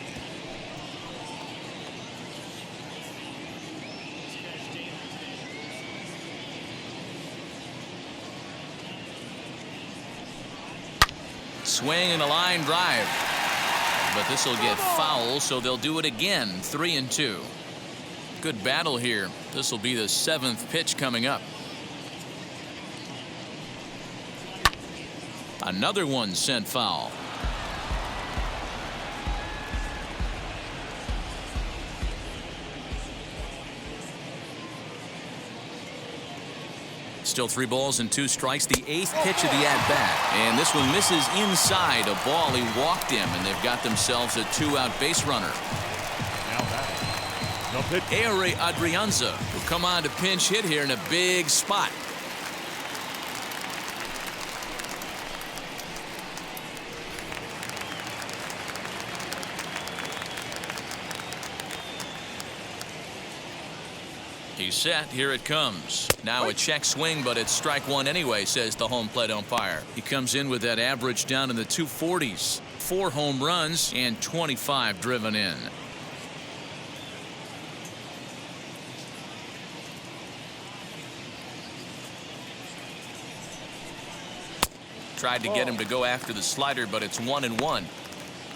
swing and a line drive. But this will get foul, so they'll do it again. 3-2. Good battle here. This will be the 7th pitch coming up. Another one sent foul. Still 3 balls and 2 strikes. The 8th pitch of the at-bat. And this one misses inside a ball. He walked him, and they've got themselves a 2-out base runner. Now batting, the pitcher. Garrett Hampson will come on to pinch hit here in a big spot. He's set. Here it comes. Now a check swing, but it's strike 1 anyway, says the home plate umpire. He comes in with that average down in the 240s. 4 home runs and 25 driven in. Tried to get him to go after the slider, but it's 1-1.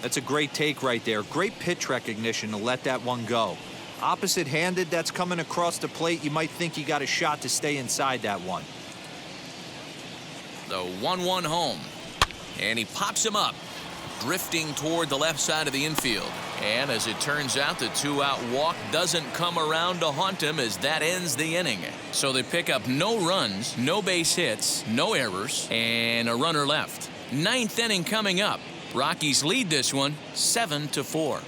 That's a great take right there. Great pitch recognition to let that one go. Opposite-handed, that's coming across the plate. You might think you got a shot to stay inside that one. The 1-1 home. And he pops him up, drifting toward the left side of the infield. And as it turns out, the 2-out walk doesn't come around to haunt him as that ends the inning. So they pick up no runs, no base hits, no errors, and a runner left. 9th inning coming up. Rockies lead this one 7-4.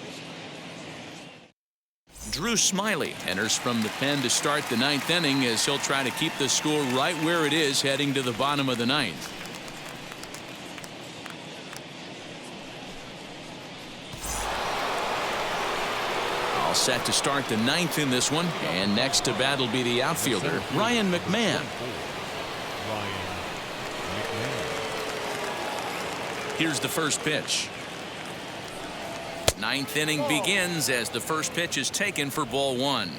Drew Smiley enters from the pen to start the 9th inning as he'll try to keep the score right where it is heading to the bottom of the 9th. All set to start the 9th in this one, and next to bat will be the outfielder Ryan McMahon. Here's the first pitch. 9th inning begins as the first pitch is taken for ball 1.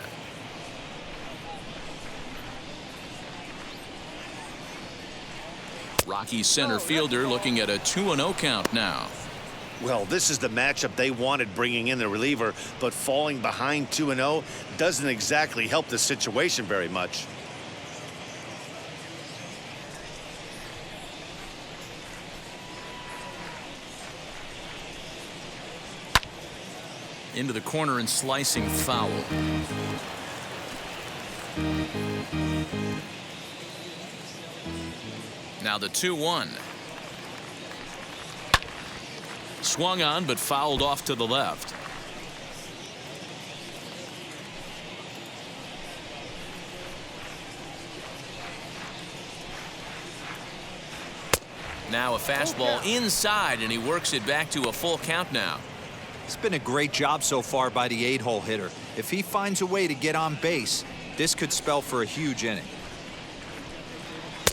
Rockies center fielder looking at a 2-0 count now. Well, this is the matchup they wanted, bringing in the reliever, but falling behind 2-0 doesn't exactly help the situation very much. Into the corner and slicing foul. Now the 2-1. Swung on but fouled off to the left. Now a fastball inside, and he works it back to a full count now. It's been a great job so far by the 8-hole hitter. If he finds a way to get on base, this could spell for a huge inning.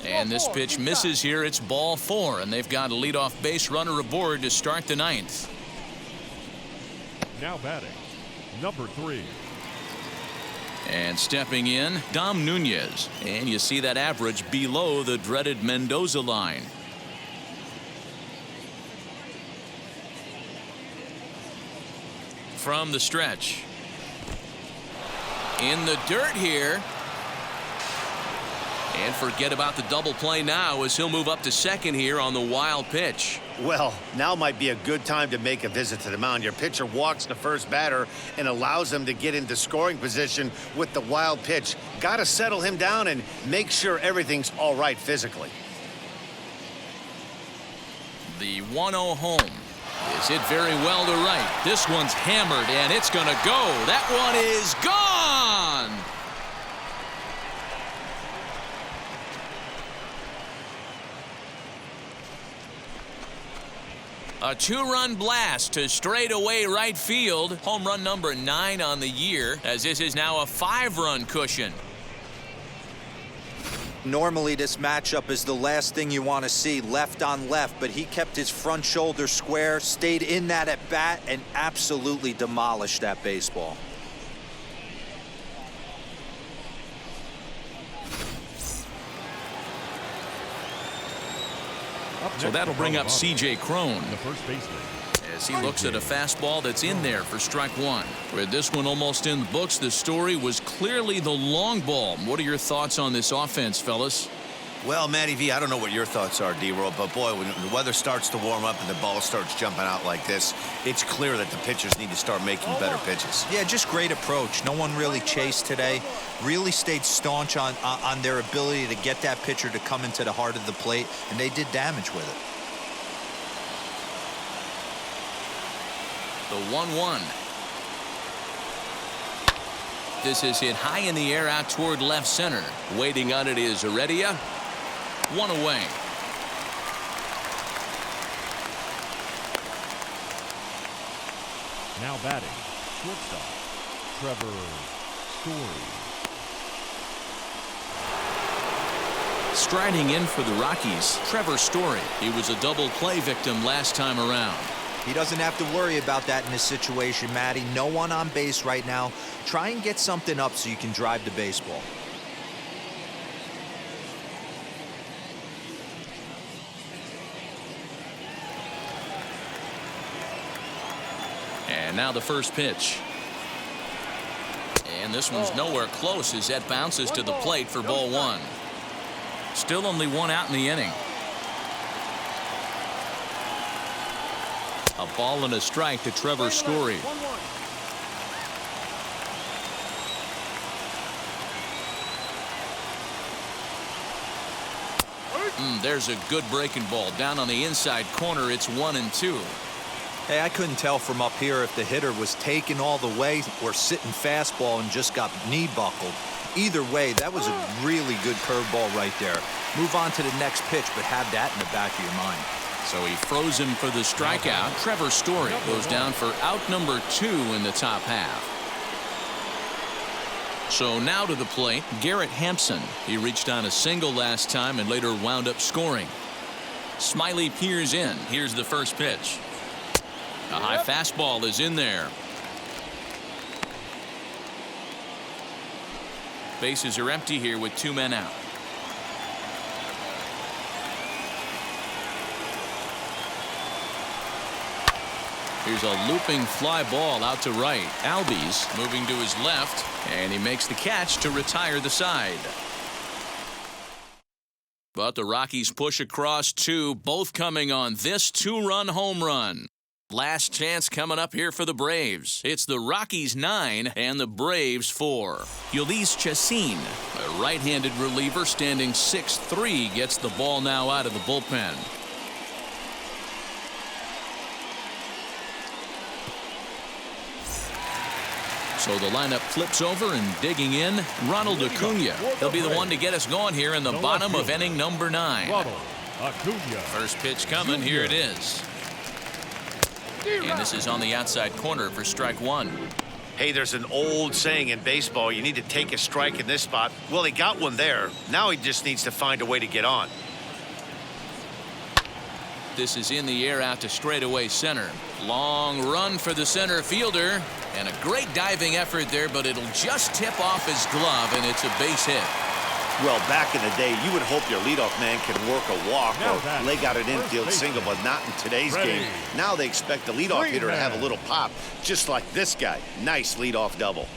And this pitch misses here. It's ball 4, and they've got a leadoff base runner aboard to start the 9th. Now batting, number 3. And stepping in, Dom Nunez. And you see that average below the dreaded Mendoza line. From the stretch. In the dirt here. And forget about the double play now as he'll move up to second here on the wild pitch. Well, now might be a good time to make a visit to the mound. Your pitcher walks the first batter and allows him to get into scoring position with the wild pitch. Got to settle him down and make sure everything's all right physically. The 1-0 home. Is hit very well to right. This one's hammered, and it's going to go. That one is gone. A 2-run blast to straightaway right field. Home run number 9 on the year, as this is now a 5-run cushion. Normally this matchup is the last thing you want to see, left on left, but he kept his front shoulder square, stayed in that at bat, and absolutely demolished that baseball. Up So that'll bring up C.J. Cron The first baseman. as he looks at a fastball that's in there for strike one. With this one almost in the books, the story was clearly the long ball. What are your thoughts on this offense, fellas? Well, Matty V, I don't know what your thoughts are, D-Roll, but boy, when the weather starts to warm up and the ball starts jumping out like this, it's clear that the pitchers need to start making better pitches. Yeah, just great approach. No one really chased today. Really stayed staunch on their ability to get that pitcher to come into the heart of the plate, and they did damage with it. The 1-1. This is hit high in the air out toward left center. Waiting on it is Heredia. One away. Now batting, shortstop, Trevor Story. Striding in for the Rockies, Trevor Story. He was a double play victim last time around. He doesn't have to worry about that in this situation, Matty. No one on base right now. Try and get something up so you can drive the baseball. And now the first pitch. And this one's nowhere close as that bounces to the plate for ball one. Still only one out in the inning. A ball and a strike to Trevor Story. There's a good breaking ball down on the inside corner. It's 1-2. Hey, I couldn't tell from up here if the hitter was taking all the way or sitting fastball and just got knee buckled. Either way, that was a really good curveball right there. Move on to the next pitch, but have that in the back of your mind. So he froze him for the strikeout. Trevor Story goes down for out number 2 in the top half. So now to the plate, Garrett Hampson. He reached on a single last time and later wound up scoring. Smiley peers in. Here's the first pitch. A high fastball is in there. Bases are empty here with 2 men out. Here's a looping fly ball out to right. Albies moving to his left, and he makes the catch to retire the side. But the Rockies push across 2, both coming on this 2-run home run. Last chance coming up here for the Braves. It's the Rockies 9 and the Braves 4. Ulysses Chacin, a right-handed reliever standing 6'3", gets the ball now out of the bullpen. So the lineup flips over and digging in, Ronald Acuna. He'll be the one to get us going here in the bottom of inning number 9. Ronald Acuna. First pitch coming. Here it is. And this is on the outside corner for strike 1. Hey, there's an old saying in baseball, you need to take a strike in this spot. Well, he got one there. Now he just needs to find a way to get on. This is in the air out to straightaway center. Long run for the center fielder. And a great diving effort there, but it'll just tip off his glove, and it's a base hit. Well, back in the day, you would hope your leadoff man can work a walk or leg out an infield single, but not in today's game. Now they expect the leadoff hitter to have a little pop, just like this guy. Nice leadoff double.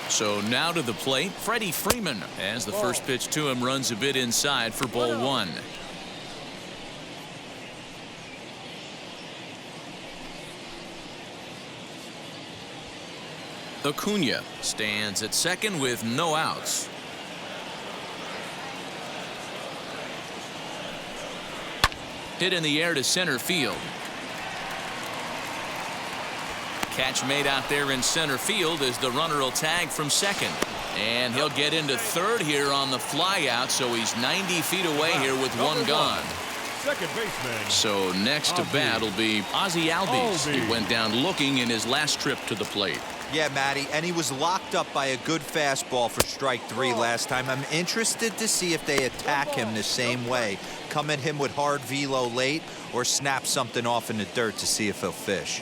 So now to the plate, Freddie Freeman, as the first pitch to him runs a bit inside for ball 1. Acuna stands at second with no outs. Hit in the air to center field. Catch made out there in center field as the runner will tag from second. And he'll get into third here on the fly out, so he's 90 feet away here with one gone. Second baseman. So next to bat will be Ozzie Albies. He went down looking in his last trip to the plate. Yeah, Matty, and he was locked up by a good fastball for strike 3 last time. I'm interested to see if they attack him the same way. Come at him with hard velo late or snap something off in the dirt to see if he'll fish.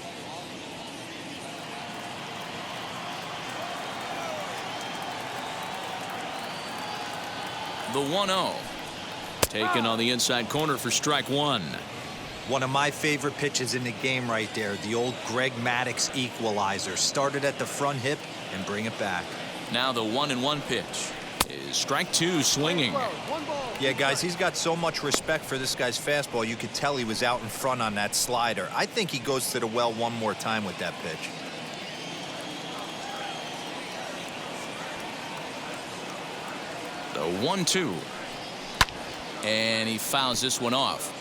The 1-0. Taken on the inside corner for strike one. One of my favorite pitches in the game right there. The old Greg Maddux equalizer. Started at the front hip and bring it back. Now the 1-1 pitch is strike two, swinging. Yeah, guys, he's got so much respect for this guy's fastball. You could tell he was out in front on that slider. I think he goes to the well one more time with that pitch. The 1-2. And he fouls this one off.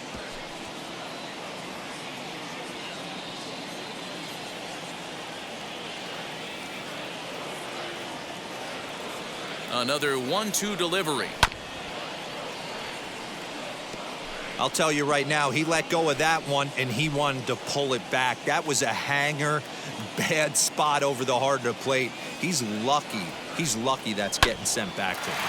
Another 1-2 delivery. I'll tell you right now, he let go of that one and he wanted to pull it back. That was a hanger, bad spot over the heart of the plate. He's lucky. He's lucky that's getting sent back to him.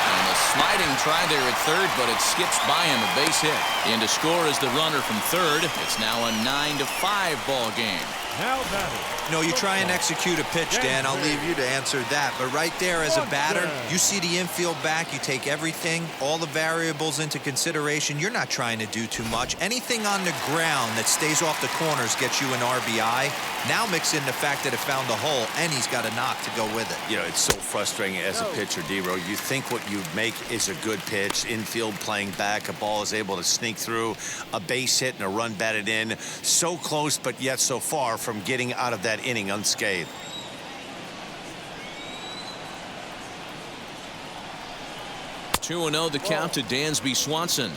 And a sliding try there at third, but it skips by him, a base hit. In to score is the runner from third. It's now a 9-5 ball game. Now batting. No, you try and execute a pitch, Dan. I'll leave you to answer that. But right there as a batter, you see the infield back, you take everything, all the variables into consideration. You're not trying to do too much. Anything on the ground that stays off the corners gets you an RBI. Now mix in the fact that it found the hole, and he's got a knock to go with it. You know, it's so frustrating as a pitcher, D-Row. You think what you make is a good pitch, infield playing back, a ball is able to sneak through, a base hit and a run batted in. So close, but yet so far from getting out of that inning unscathed. Two 2-0 the count to Dansby Swanson.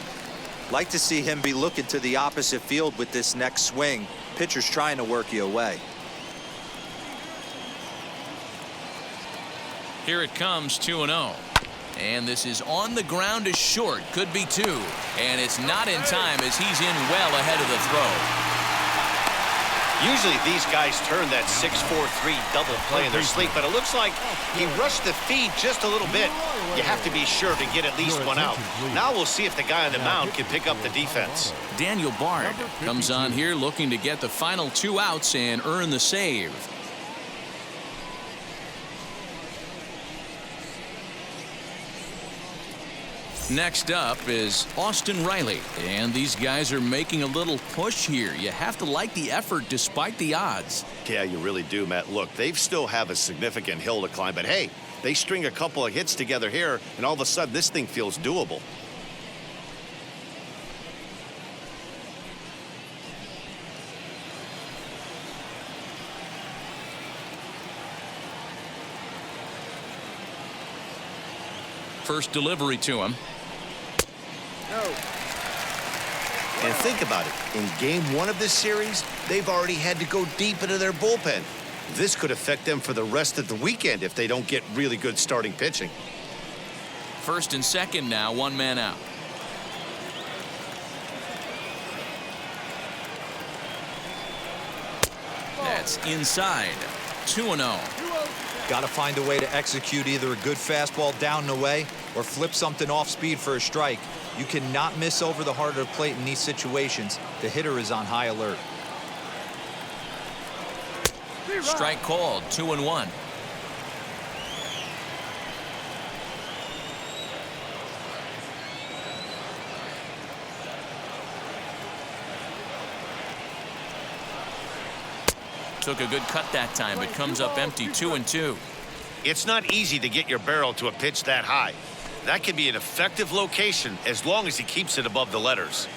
Like to see him be looking to the opposite field with this next swing. Pitcher's trying to work you away. Here it comes, 2-0. And this is on the ground is short. Could be two. And it's not in time as he's in well ahead of the throw. Usually these guys turn that 6-4-3 double play in their sleep, but it looks like he rushed the feed just a little bit. You have to be sure to get at least one out. Now we'll see if the guy on the mound can pick up the defense. Daniel Bard comes on here looking to get the final 2 outs and earn the save. Next up is Austin Reilly, and these guys are making a little push here. You have to like the effort despite the odds. Yeah, you really do, Matt. Look, they still have a significant hill to climb, but hey, they string a couple of hits together here, and all of a sudden this thing feels doable. First delivery to him. And think about it. In game 1 of this series, they've already had to go deep into their bullpen. This could affect them for the rest of the weekend if they don't get really good starting pitching. First and second now, 1 man out. That's inside. 2-0. Got to find a way to execute either a good fastball down the way or flip something off speed for a strike. You cannot miss over the heart of the plate in these situations. The hitter is on high alert. Strike called, 2-1. Took a good cut that time, but comes up empty, 2-2. It's not easy to get your barrel to a pitch that high. That can be an effective location as long as he keeps it above the letters.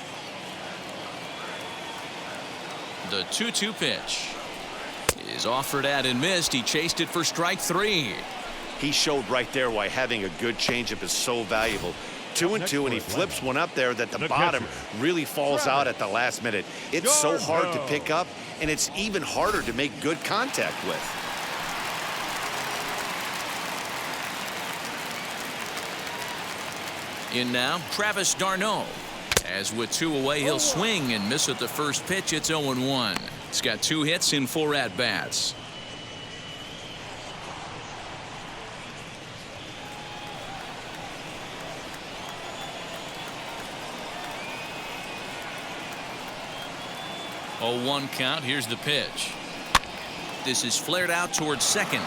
The 2-2 pitch is offered at and missed. He chased it for strike 3. He showed right there why having a good changeup is so valuable. 2-2, and he flips one up there that the bottom really falls out at the last minute. It's so hard to pick up, and it's even harder to make good contact with. In now, Travis d'Arnaud. As with 2 away, he'll swing and miss at the first pitch. It's 0-1. He's got 2 hits in 4 at-bats. Oh, 1 count. Here's the pitch. This is flared out towards second.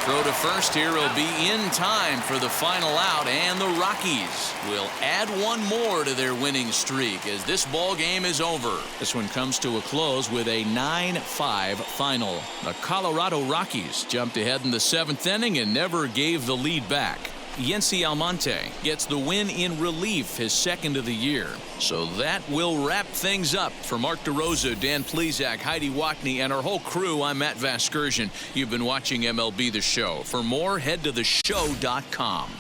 throw to first here will be in time for the final out, and the Rockies will add one more to their winning streak as this ball game is over. This one comes to a close with a 9-5 final. The Colorado Rockies jumped ahead in the 7th inning and never gave the lead back. Yency Almonte gets the win in relief, his 2nd of the year. So that will wrap things up. For Mark DeRosa, Dan Plesac, Heidi Watney, and our whole crew, I'm Matt Vasgersian. You've been watching MLB The Show. For more, head to theshow.com.